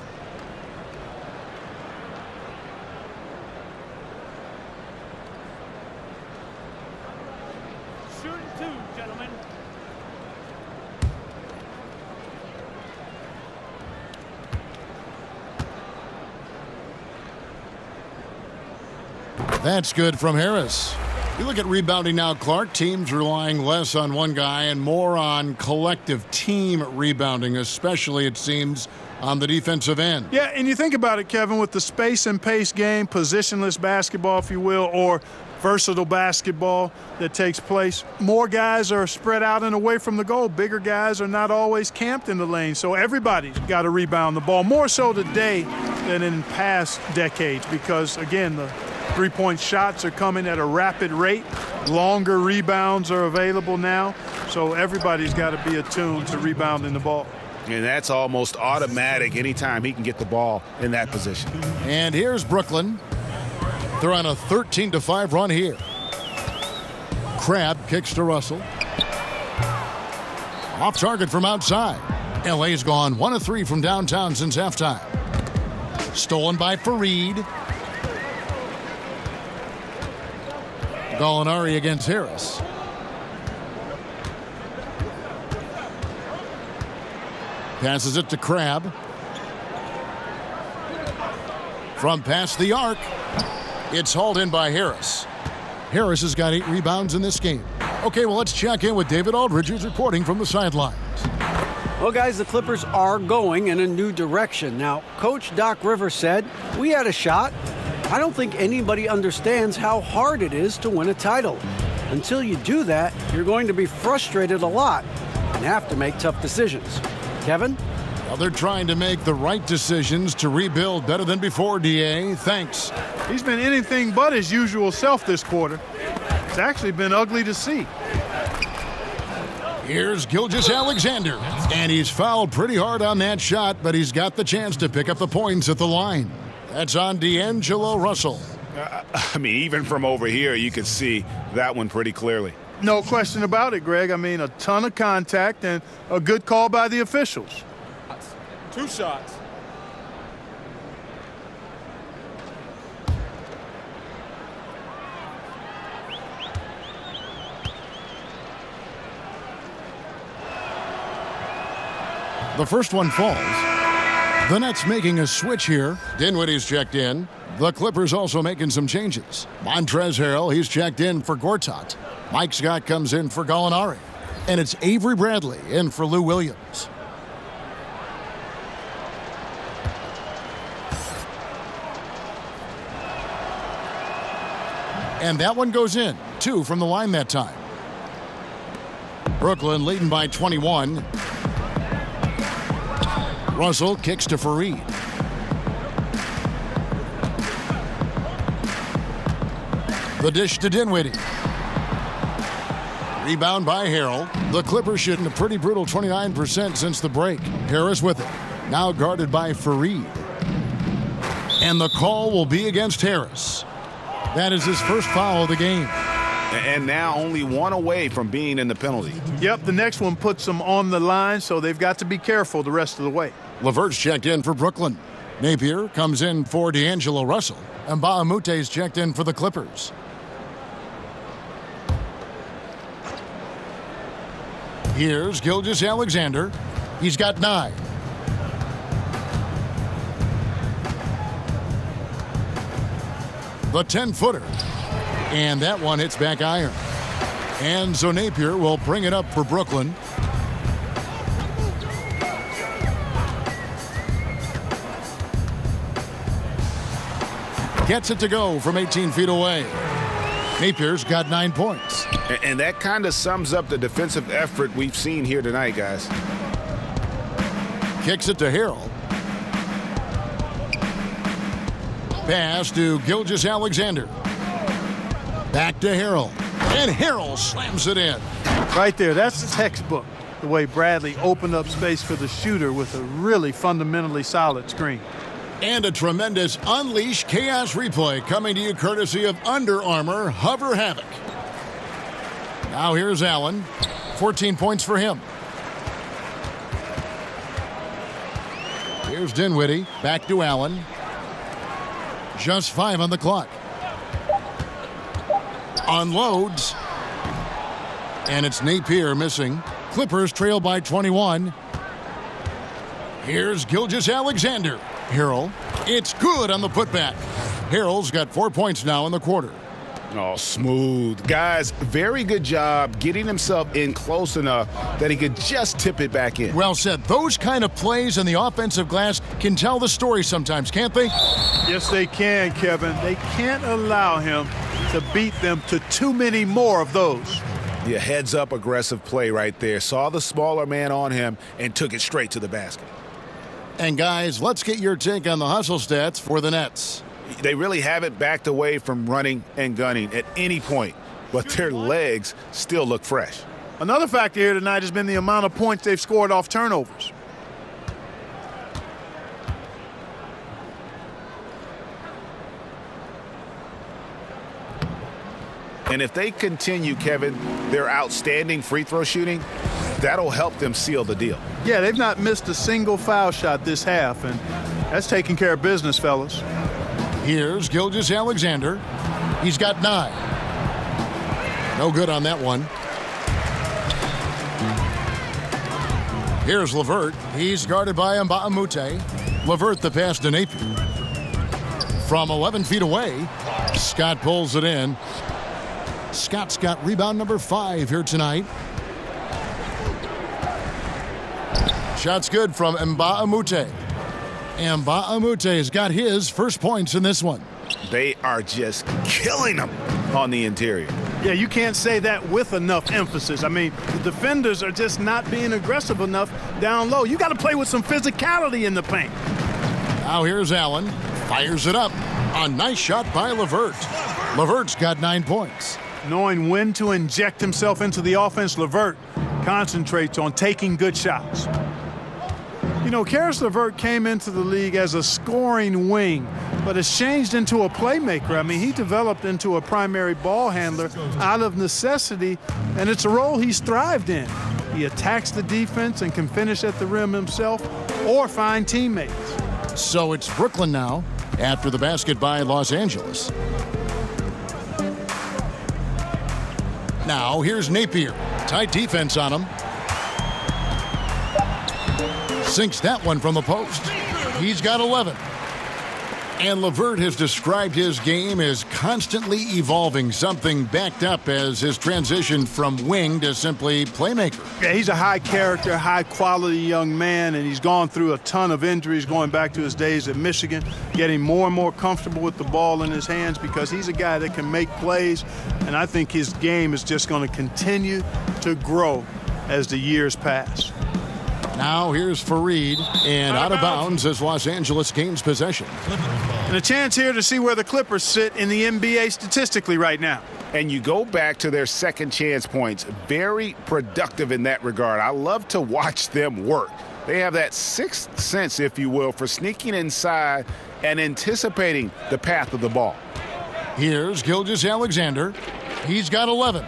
Shooting 2, gentlemen. That's good from Harris. You look at rebounding now, Clark. Teams relying less on one guy and more on collective team rebounding, especially, it seems, on the defensive end. Yeah, and you think about it, Kevin, with the space and pace game, positionless basketball, if you will, or versatile basketball that takes place, more guys are spread out and away from the goal. Bigger guys are not always camped in the lane, so everybody's got to rebound the ball, more so today than in past decades because, again, the three-point shots are coming at a rapid rate. Longer rebounds are available now, so everybody's got to be attuned to rebounding the ball. And that's almost automatic anytime he can get the ball in that position. And here's Brooklyn. They're on a 13-5 run here. Crabbe kicks to Russell. Off target from outside. LA's gone 1 of 3 from downtown since halftime. Stolen by Fareed. Gallinari against Harris. Passes it to Crabbe. From past the arc. It's hauled in by Harris. Harris has got 8 rebounds in this game. Okay, well, let's check in with David Aldridge, who's reporting from the sidelines. Well, guys, the Clippers are going in a new direction. Now, Coach Doc Rivers said, we had a shot. I don't think anybody understands how hard it is to win a title. Until you do that, you're going to be frustrated a lot and have to make tough decisions. Kevin? Well, they're trying to make the right decisions to rebuild better than before, D.A. Thanks. He's been anything but his usual self this quarter. It's actually been ugly to see. Here's Gilgeous-Alexander, and he's fouled pretty hard on that shot, but he's got the chance to pick up the points at the line. That's on D'Angelo Russell. I mean, even from over here, you could see that one pretty clearly. No question about it, Greg. I mean, a ton of contact and a good call by the officials. 2 shots. The first one falls. The Nets making a switch here. Dinwiddie's checked in. The Clippers also making some changes. Montrezl Harrell, he's checked in for Gortat. Mike Scott comes in for Gallinari. And it's Avery Bradley in for Lou Williams. And that one goes in. 2 from the line that time. Brooklyn leading by 21. Russell kicks to Fareed. The dish to Dinwiddie. Rebound by Harrell. The Clippers shooting a pretty brutal 29% since the break. Harris with it. Now guarded by Fareed. And the call will be against Harris. That is his first foul of the game. And now only 1 away from being in the penalty. Yep, the next one puts them on the line, so they've got to be careful the rest of the way. LeVert's checked in for Brooklyn. Napier comes in for D'Angelo Russell. And Baamute's checked in for the Clippers. Here's Gilgeous-Alexander. He's got 9. The 10-footer. And that one hits back iron. And so Napier will bring it up for Brooklyn. Gets it to go from 18 feet away. Napier's got 9 points. And that kind of sums up the defensive effort we've seen here tonight, guys. Kicks it to Harrell. Pass to Gilgeous-Alexander. Back to Harrell. And Harrell slams it in. Right there, that's textbook. The way Bradley opened up space for the shooter with a really fundamentally solid screen. And a tremendous Unleash Chaos replay coming to you courtesy of Under Armour Hover Havoc. Now here's Allen. 14 points for him. Here's Dinwiddie. Back to Allen. Just 5 on the clock. Unloads. And it's Napier missing. Clippers trail by 21. Here's Gilgeous-Alexander. Harrell. It's good on the putback. Harrell's got 4 points now in the quarter. Oh, smooth. Guys, very good job getting himself in close enough that he could just tip it back in. Well said. Those kind of plays in the offensive glass can tell the story sometimes, can't they? Yes, they can, Kevin. They can't allow him to beat them to too many more of those. Yeah, heads-up aggressive play right there. Saw the smaller man on him and took it straight to the basket. And, guys, let's get your take on the hustle stats for the Nets. They really haven't backed away from running and gunning at any point, but their legs still look fresh. Another factor here tonight has been the amount of points they've scored off turnovers. And if they continue, Kevin, their outstanding free throw shooting, that'll help them seal the deal. Yeah, they've not missed a single foul shot this half, and that's taking care of business, fellas. Here's Gilgeous-Alexander. He's got 9. No good on that one. Here's LeVert. He's guarded by Mbamute. LeVert the pass to Napier. From 11 feet away, Scott pulls it in. Scott's got rebound number 5 here tonight. Shot's good from Mbamute. Mba'amute's got his first points in this one. They are just killing them on the interior. Yeah, you can't say that with enough emphasis. I mean, the defenders are just not being aggressive enough down low. You got to play with some physicality in the paint. Now here's Allen. Fires it up. A nice shot by LeVert. LeVert's got 9 points. Knowing when to inject himself into the offense, LeVert concentrates on taking good shots. You know, Karis LeVert came into the league as a scoring wing, but has changed into a playmaker. I mean, he developed into a primary ball handler out of necessity, and it's a role he's thrived in. He attacks the defense and can finish at the rim himself or find teammates. So it's Brooklyn now after the basket by Los Angeles. Now here's Napier. Tight defense on him. Sinks that one from the post. He's got 11. And LeVert has described his game as constantly evolving, something backed up as his transition from wing to simply playmaker. Yeah, he's a high character, high quality young man, and he's gone through a ton of injuries going back to his days at Michigan, getting more and more comfortable with the ball in his hands because he's a guy that can make plays, and I think his game is just going to continue to grow as the years pass. Now here's Fareed, and out of bounds as Los Angeles gains possession. And a chance here to see where the Clippers sit in the NBA statistically right now. And you go back to their second chance points. Very productive in that regard. I love to watch them work. They have that sixth sense, if you will, for sneaking inside and anticipating the path of the ball. Here's Gilgeous-Alexander. He's got 11.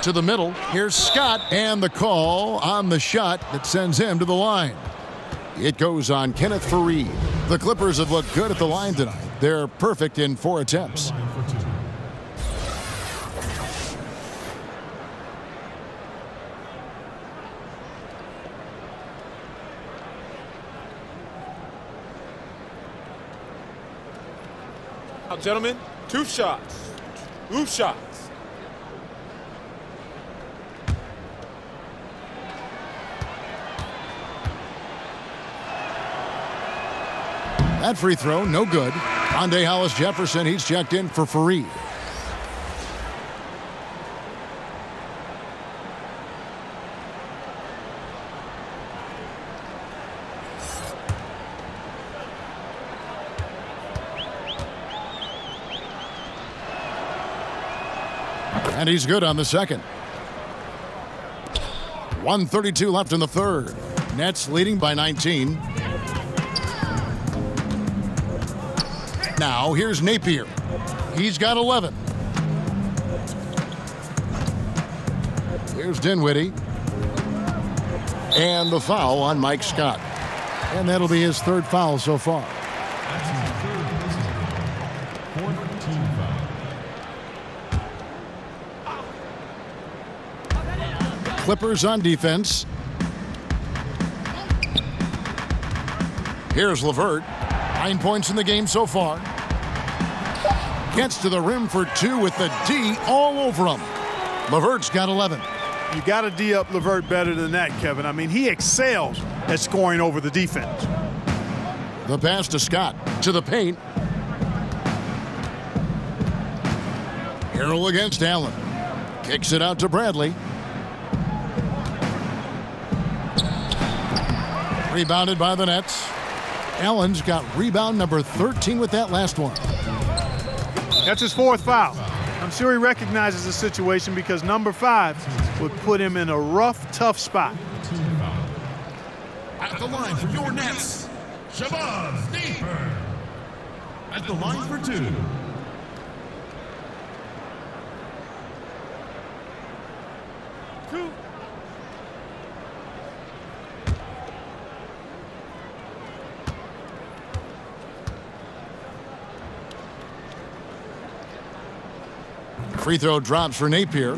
To the middle, here's Scott, and the call on the shot that sends him to the line. It goes on Kenneth Fareed. The Clippers have looked good at the line tonight. They're perfect in 4 attempts. Now, gentlemen, 2 shots. 2 shots. That free throw, no good. Andre Hollis-Jefferson, he's checked in for Fareed. And he's good on the second. 1:32 left in the third. Nets leading by 19. Now here's Napier. He's got 11. Here's Dinwiddie. And the foul on Mike Scott. And that'll be his 3rd foul so far. That's his 3rd personal. 4th team foul. Clippers on defense. Here's LeVert. 9 points in the game so far. Gets to the rim for 2 with the D all over him. LeVert's got 11. You got to D up LeVert better than that, Kevin. I mean, he excels at scoring over the defense. The pass to Scott. To the paint. Harrell against Allen. Kicks it out to Bradley. Rebounded by the Nets. Allen's got rebound number 13 with that last one. That's his 4th foul. I'm sure he recognizes the situation because number 5 would put him in a rough, tough spot. At the line for your Nets, Shabazz Napier. At the line for 2. Free throw drops for Napier.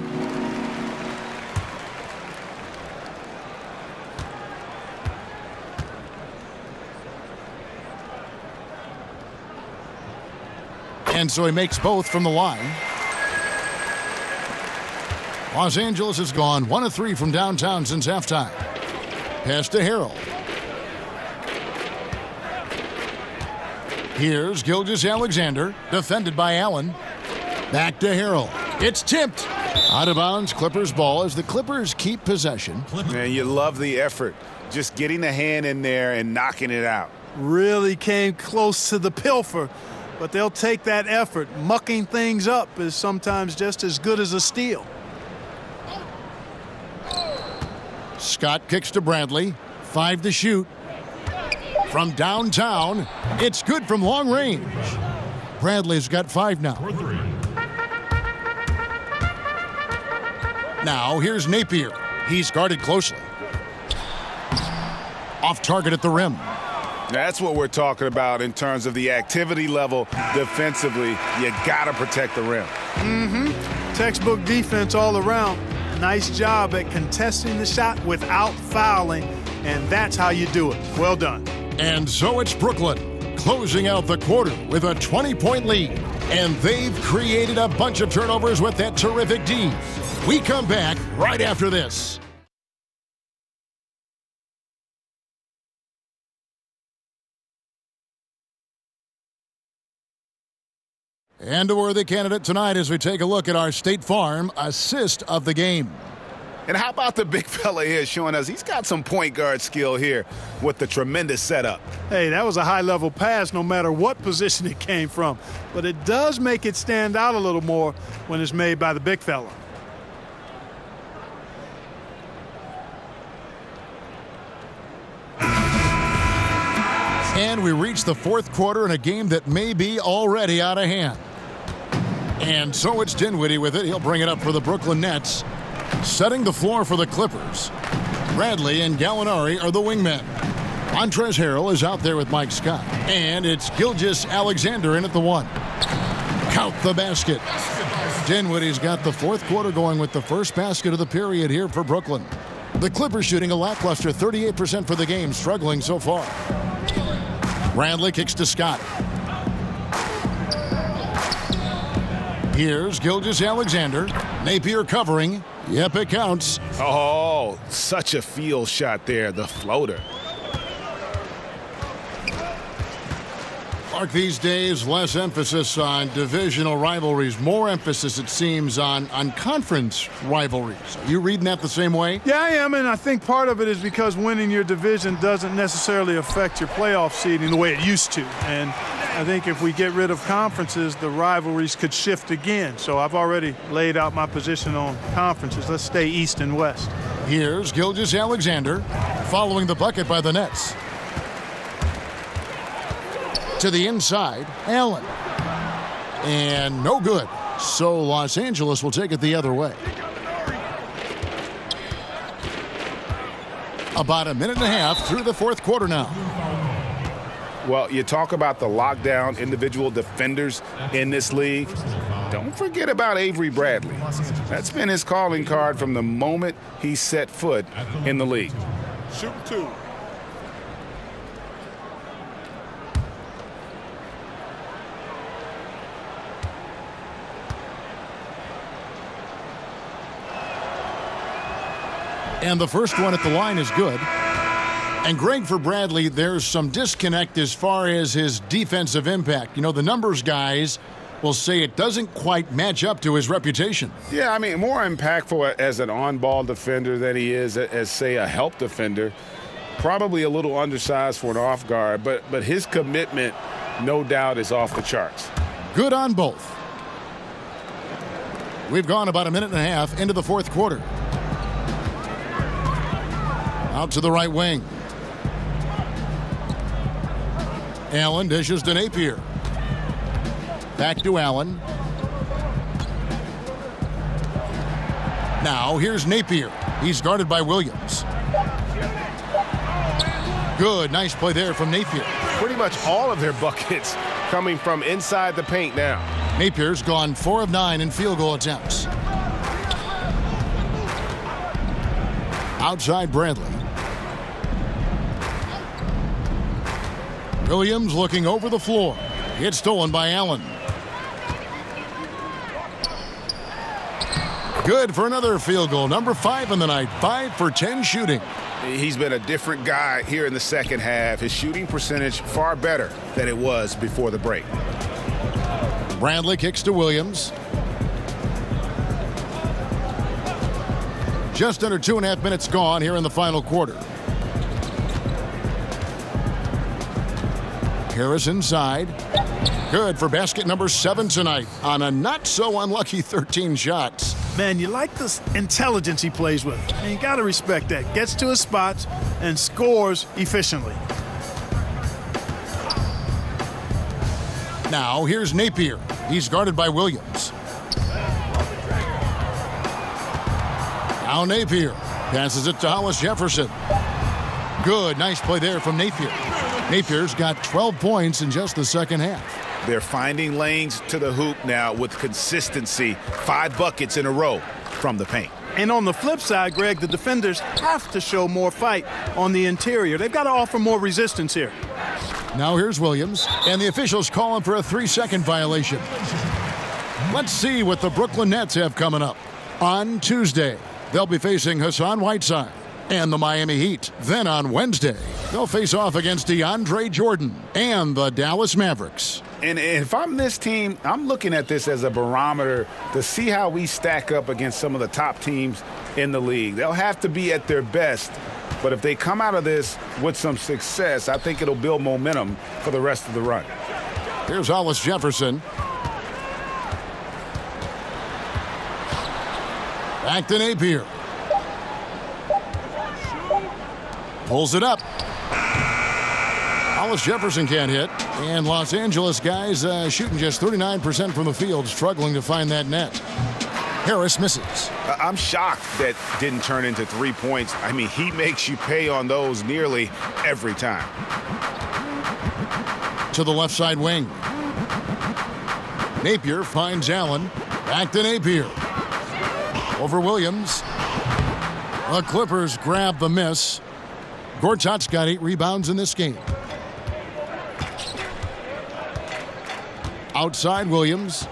And so he makes both from the line. Los Angeles has gone 1 of 3 from downtown since halftime. Pass to Harrell. Here's Gilgeous-Alexander, defended by Allen. Back to Harrell. It's tipped. Out of bounds, Clippers ball as the Clippers keep possession. Man, you love the effort. Just getting a hand in there and knocking it out. Really came close to the pilfer, but they'll take that effort. Mucking things up is sometimes just as good as a steal. Scott kicks to Bradley. 5 to shoot. From downtown, it's good from long range. Bradley's got 5 now. Now here's Napier. He's guarded closely. Off target at the rim. That's what we're talking about in terms of the activity level defensively. You got to protect the rim. Textbook defense all around. Nice job at contesting the shot without fouling, and that's how you do it. Well done. And so it's Brooklyn closing out the quarter with a 20-point lead. And they've created a bunch of turnovers with that terrific D. We come back right after this. And a worthy candidate tonight as we take a look at our State Farm assist of the game. And how about the big fella here showing us he's got some point guard skill here with the tremendous setup. Hey, that was a high-level pass no matter what position it came from. But it does make it stand out a little more when it's made by the big fella. And we reach the 4th quarter in a game that may be already out of hand. And so it's Dinwiddie with it. He'll bring it up for the Brooklyn Nets. Setting the floor for the Clippers. Bradley and Gallinari are the wingmen. Montrezl Harrell is out there with Mike Scott. And it's Gilgeous-Alexander in at the 1. Count the basket. Dinwiddie's got the 4th quarter going with the first basket of the period here for Brooklyn. The Clippers shooting a lackluster 38% for the game, struggling so far. Bradley kicks to Scott. Here's Gilgeous-Alexander. Napier covering. Yep, it counts. Oh, such a field shot there, the floater. Mark, these days, less emphasis on divisional rivalries, more emphasis, it seems, on conference rivalries. Are you reading that the same way? Yeah, I am, and I think part of it is because winning your division doesn't necessarily affect your playoff seeding the way it used to. And I think if we get rid of conferences, the rivalries could shift again. So I've already laid out my position on conferences. Let's stay East and West. Here's Gilgeous-Alexander following the bucket by the Nets. To the inside, Allen. And no good. So Los Angeles will take it the other way. About a minute and a half through the 4th quarter now. Well, you talk about the lockdown individual defenders in this league. Don't forget about Avery Bradley. That's been his calling card from the moment he set foot in the league. Shoot 2. And the first one at the line is good. And Greg, for Bradley, there's some disconnect as far as his defensive impact. You know, the numbers guys will say it doesn't quite match up to his reputation. Yeah, I mean, more impactful as an on-ball defender than he is as, say, a help defender. Probably a little undersized for an off guard, but his commitment, no doubt, is off the charts. Good on both. We've gone about a minute and a half into the fourth quarter. Out to the right wing. Allen dishes to Napier. Back to Allen. Now here's Napier. He's guarded by Williams. Good, nice play there from Napier. Pretty much all of their buckets coming from inside the paint now. Napier's gone 4 of 9 in field goal attempts. Outside Bradley. Williams looking over the floor. It's stolen by Allen. Good for another field goal. Number 5 in the night. 5 for 10 shooting. He's been a different guy here in the second half. His shooting percentage far better than it was before the break. Bradley kicks to Williams. Just under 2.5 minutes gone here in the final quarter. Harris inside. Good for basket number 7 tonight on a not so unlucky 13 shots. Man, you like the intelligence he plays with. And you got to respect that. Gets to his spots and scores efficiently. Now here's Napier. He's guarded by Williams. Now Napier passes it to Hollis Jefferson. Good, nice play there from Napier. Napier's got 12 points in just the second half. They're finding lanes to the hoop now with consistency. 5 buckets in a row from the paint. And on the flip side, Greg, the defenders have to show more fight on the interior. They've got to offer more resistance here. Now here's Williams, and the officials call him for a 3-second violation. Let's see what the Brooklyn Nets have coming up. On Tuesday, they'll be facing Hassan Whiteside and the Miami Heat. Then on Wednesday, they'll face off against DeAndre Jordan and the Dallas Mavericks. And if I'm this team, I'm looking at this as a barometer to see how we stack up against some of the top teams in the league. They'll have to be at their best, but if they come out of this with some success, I think it'll build momentum for the rest of the run. Here's Hollis Jefferson. Back to Napier. Pulls it up. Hollis Jefferson can't hit. And Los Angeles guys shooting just 39% from the field, struggling to find that net. Harris misses. I'm shocked that didn't turn into 3 points. I mean, he makes you pay on those nearly every time. To the left side wing. Napier finds Allen. Back to Napier. Over Williams. The Clippers grab the miss. Gortat's got 8 rebounds in this game. Outside Williams.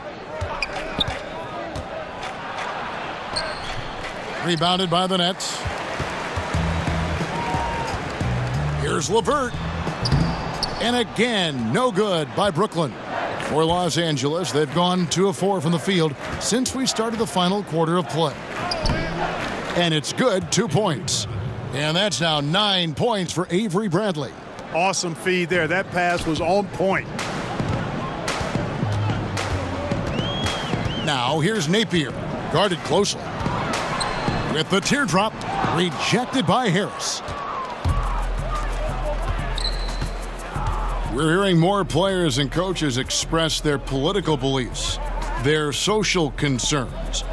Rebounded by the Nets. Here's LeVert. And again, no good by Brooklyn. For Los Angeles, they've gone 2 of 4 from the field since we started the final quarter of play. And it's good, 2 points. And that's now 9 points for Avery Bradley. Awesome feed there. That pass was on point. Now here's Napier, guarded closely. With the teardrop, rejected by Harris. We're hearing more players and coaches express their political beliefs, their social concerns,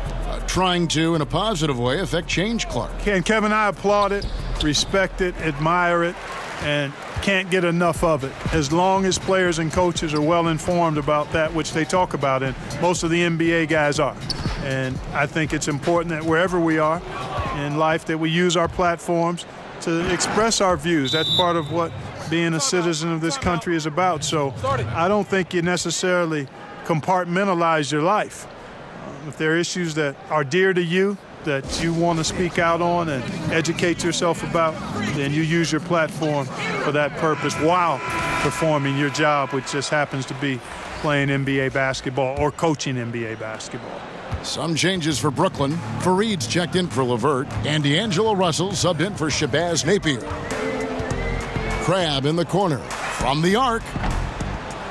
trying to, in a positive way, affect change, Clark. And Kevin, I applaud it, respect it, admire it, and can't get enough of it. As long as players and coaches are well informed about that which they talk about, and most of the NBA guys are. And I think it's important that wherever we are in life that we use our platforms to express our views. That's part of what being a citizen of this country is about. So I don't think you necessarily compartmentalize your life. If there are issues that are dear to you, that you want to speak out on and educate yourself about, then you use your platform for that purpose while performing your job, which just happens to be playing NBA basketball or coaching NBA basketball. Some changes for Brooklyn. Fareed's checked in for LeVert, and D'Angelo Russell subbed in for Shabazz Napier. Crabbe in the corner. From the arc,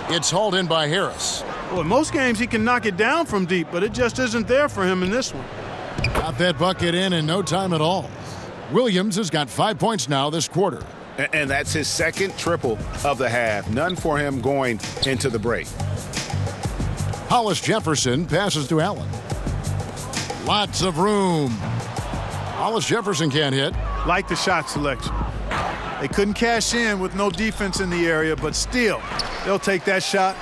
it's hauled in by Harris. Well, in most games he can knock it down from deep, but it just isn't there for him in this one. Got that bucket in no time at all. Williams has got 5 points now this quarter. And that's his second triple of the half. None for him going into the break. Hollis Jefferson passes to Allen. Lots of room. Hollis Jefferson can't hit. Like the shot selection. They couldn't cash in with no defense in the area, but still, they'll take that shot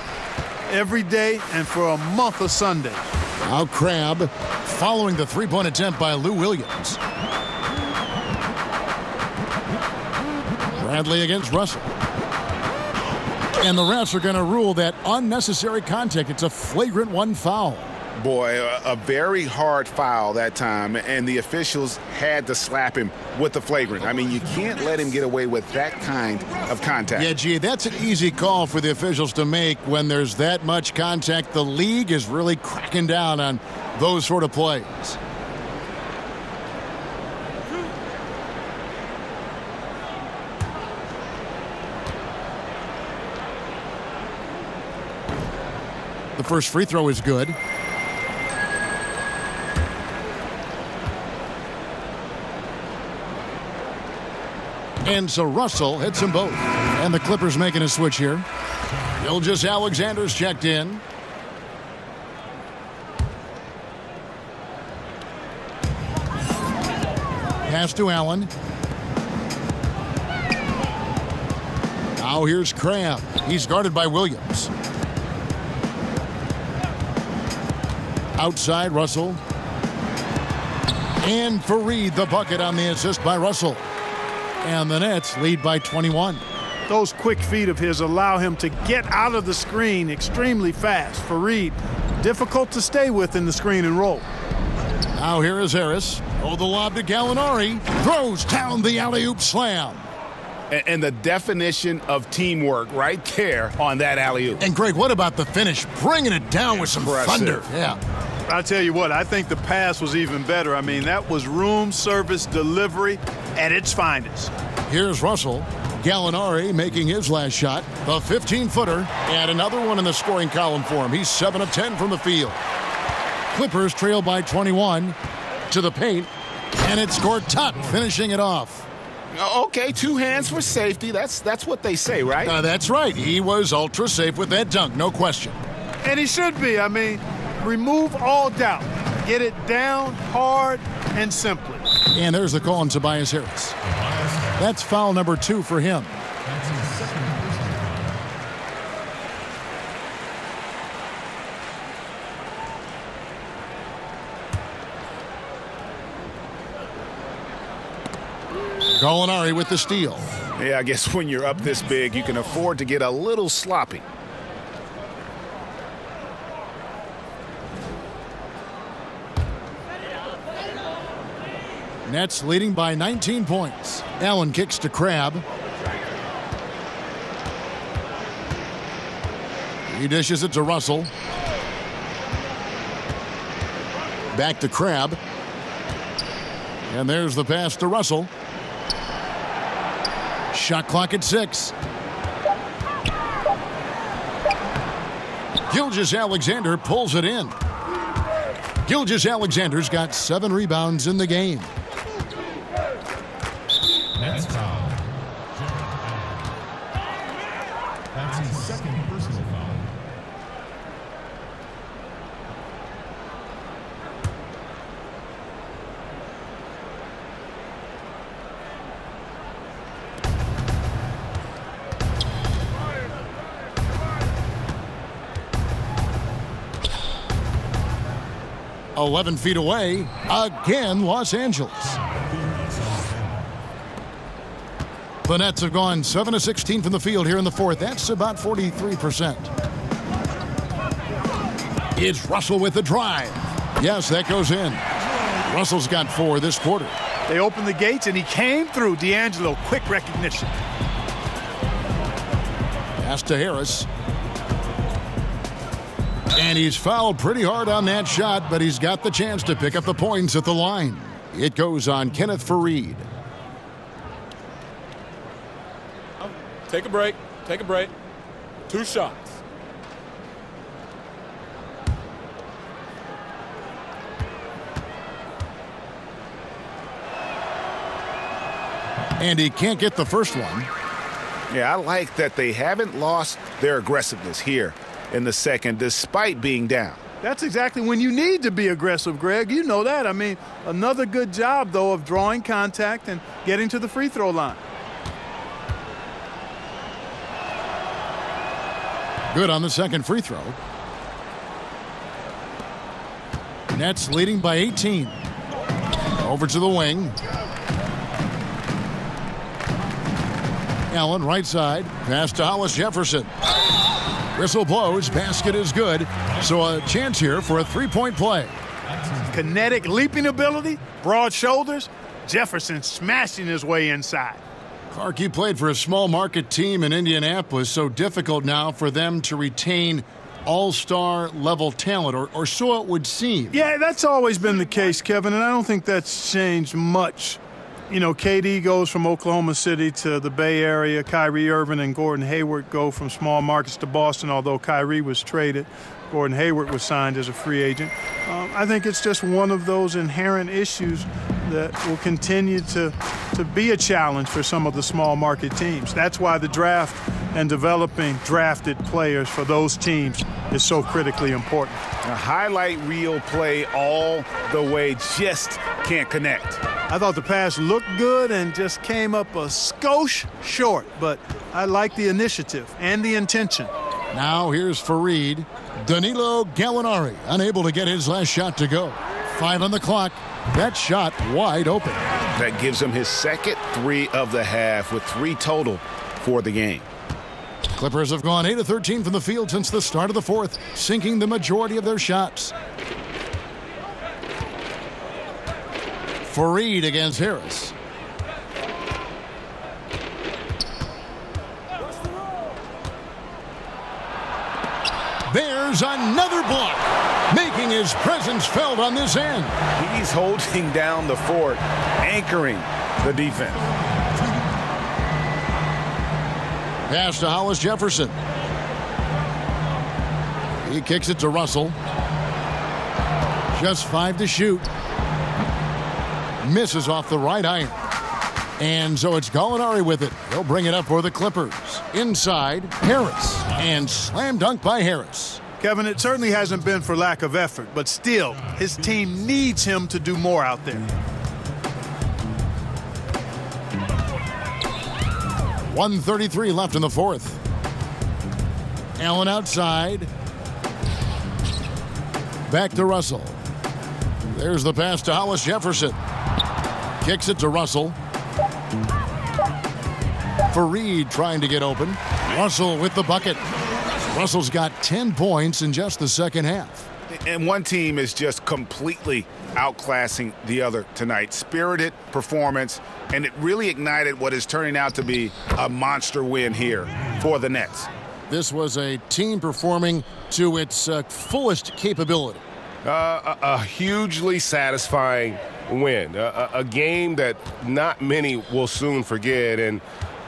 every day and for a month of Sunday. Now Crabbe following the three-point attempt by Lou Williams. Bradley against Russell. And the refs are going to rule that unnecessary contact. It's a flagrant one foul. Boy, a very hard foul that time, and the officials had to slap him with the flagrant. I mean, you can't let him get away with that kind of contact. Yeah, gee, that's an easy call for the officials to make when there's that much contact. The league is really cracking down on those sort of plays. The first free throw is good. And so Russell hits them both. And the Clippers making a switch here. Gilgeous-Alexander's checked in. Pass to Allen. Now here's Crabbe. He's guarded by Williams. Outside Russell. And Fareed the bucket on the assist by Russell. And the Nets lead by 21. Those quick feet of his allow him to get out of the screen extremely fast. Fareed, difficult to stay with in the screen and roll. Now here is Harris. Oh, the lob to Gallinari. Throws down the alley-oop slam. And the definition of teamwork right there on that alley-oop. And Greg, what about the finish? Bringing it down with some thunder. Yeah. I'll tell you what, I think the pass was even better. I mean, that was room service delivery at its finest. Here's Russell. Gallinari making his last shot. The 15-footer. And another one in the scoring column for him. He's 7 of 10 from the field. Clippers trail by 21 to the paint. And it's Gortat finishing it off. Okay, 2 hands for safety. That's what they say, right? That's right. He was ultra safe with that dunk, no question. And he should be. I mean, remove all doubt. Get it down hard and simply. And there's the call on Tobias Harris. That's foul number 2 for him. Gallinari with the steal. Yeah, I guess when you're up this big, you can afford to get a little sloppy. Nets leading by 19 points. Allen kicks to Crabbe. He dishes it to Russell. Back to Crabbe. And there's the pass to Russell. Shot clock at 6. Gilgeous-Alexander pulls it in. Gilgeous-Alexander's got 7 rebounds in the game. That's foul. That's his second personal foul. "11 feet away, again, Los Angeles." The Nets have gone 7 of 16 from the field here in the fourth. That's about 43%. It's Russell with the drive. Yes, that goes in. Russell's got 4 this quarter. They opened the gates, and he came through. D'Angelo, quick recognition. Pass to Harris. And he's fouled pretty hard on that shot, but he's got the chance to pick up the points at the line. It goes on Kenneth Faried. Take a break. Take a break. 2 shots. And he can't get the first one. Yeah, I like that they haven't lost their aggressiveness here in the second, despite being down. That's exactly when you need to be aggressive, Greg. You know that. I mean, another good job, though, of drawing contact and getting to the free throw line. Good on the second free throw. Nets leading by 18. Over to the wing. Allen right side. Pass to Hollis Jefferson. Whistle blows. Basket is good. So a chance here for a three-point play. Kinetic leaping ability, broad shoulders. Jefferson smashing his way inside. Clark, you played for a small market team in Indianapolis, so difficult now for them to retain all-star level talent, or so it would seem. Yeah, that's always been the case, Kevin, and I don't think that's changed much. You know, KD goes from Oklahoma City to the Bay Area. Kyrie Irving and Gordon Hayward go from small markets to Boston, although Kyrie was traded. Gordon Hayward was signed as a free agent. I think it's just one of those inherent issues that will continue to be a challenge for some of the small market teams. That's why the draft and developing drafted players for those teams is so critically important. A highlight reel play all the way, just can't connect. I thought the pass looked good and just came up a skosh short, but I like the initiative and the intention. Now here's Faried. Danilo Gallinari unable to get his last shot to go. 5 on the clock. That shot wide open. That gives him his second 3 of the half with 3 total for the game. Clippers have gone 8 of 13 from the field since the start of the fourth, sinking the majority of their shots. Faried against Harris. There's another block, making his presence felt on this end. He's holding down the fort, anchoring the defense. Pass to Hollis Jefferson. He kicks it to Russell. Just 5 to shoot. Misses off the right iron. And so it's Gallinari with it. He'll bring it up for the Clippers. Inside, Harris. And slam dunk by Harris. Kevin, it certainly hasn't been for lack of effort, but still, his team needs him to do more out there. 1:33 left in the fourth. Allen outside. Back to Russell. There's the pass to Hollis Jefferson. Kicks it to Russell. Faried trying to get open. Russell with the bucket. Russell's got 10 points in just the second half. And one team is just completely outclassing the other tonight. Spirited performance, and it really ignited what is turning out to be a monster win here for the Nets. This was a team performing to its fullest capability. A hugely satisfying win. A game that not many will soon forget. And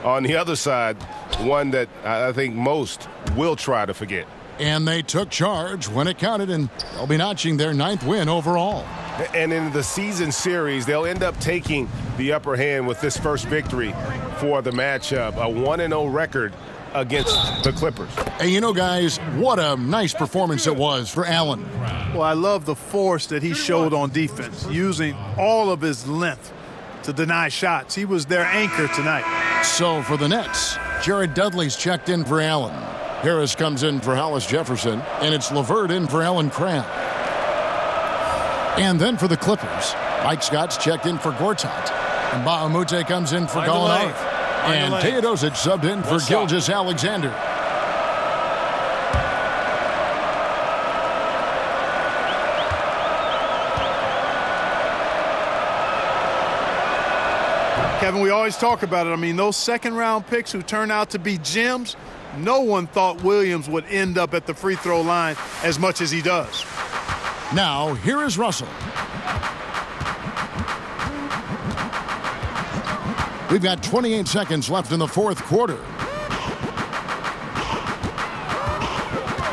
on the other side, one that I think most will try to forget. And they took charge when it counted, and they'll be notching their 9th win overall. And in the season series, they'll end up taking the upper hand with this first victory for the matchup. A 1-0 record against the Clippers. And you know, guys, what a nice performance it was for Allen. Well, I love the force that he showed on defense, using all of his length to deny shots. He was their anchor tonight. So for the Nets, Jared Dudley's checked in for Allen. Harris comes in for Hollis Jefferson, and it's LeVert in for Allen Cramp. And then for the Clippers, Mike Scott's checked in for Gortat, and Bahamute comes in for Gallinari. And Teodosic subbed in for Gilgeous Alexander. Kevin, we always talk about it. I mean, those second-round picks who turn out to be gems, no one thought Williams would end up at the free throw line as much as he does. Now, here is Russell. We've got 28 seconds left in the fourth quarter.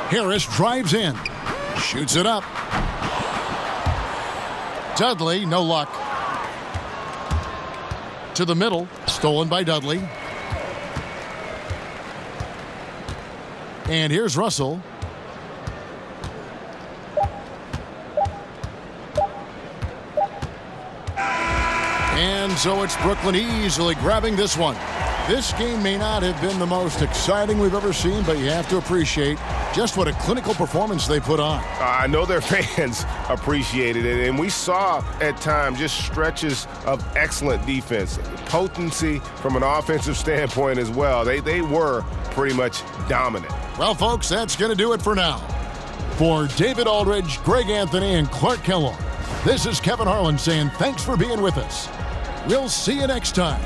Harris drives in. Shoots it up. Dudley, no luck. To the middle. Stolen by Dudley. And here's Russell. And so it's Brooklyn easily grabbing this one. This game may not have been the most exciting we've ever seen, but you have to appreciate just what a clinical performance they put on. I know their fans appreciated it, and we saw at times just stretches of excellent defense, potency from an offensive standpoint as well. They were pretty much dominant. Well, folks, that's going to do it for now. For David Aldridge, Greg Anthony, and Clark Kellogg, this is Kevin Harlan saying thanks for being with us. We'll see you next time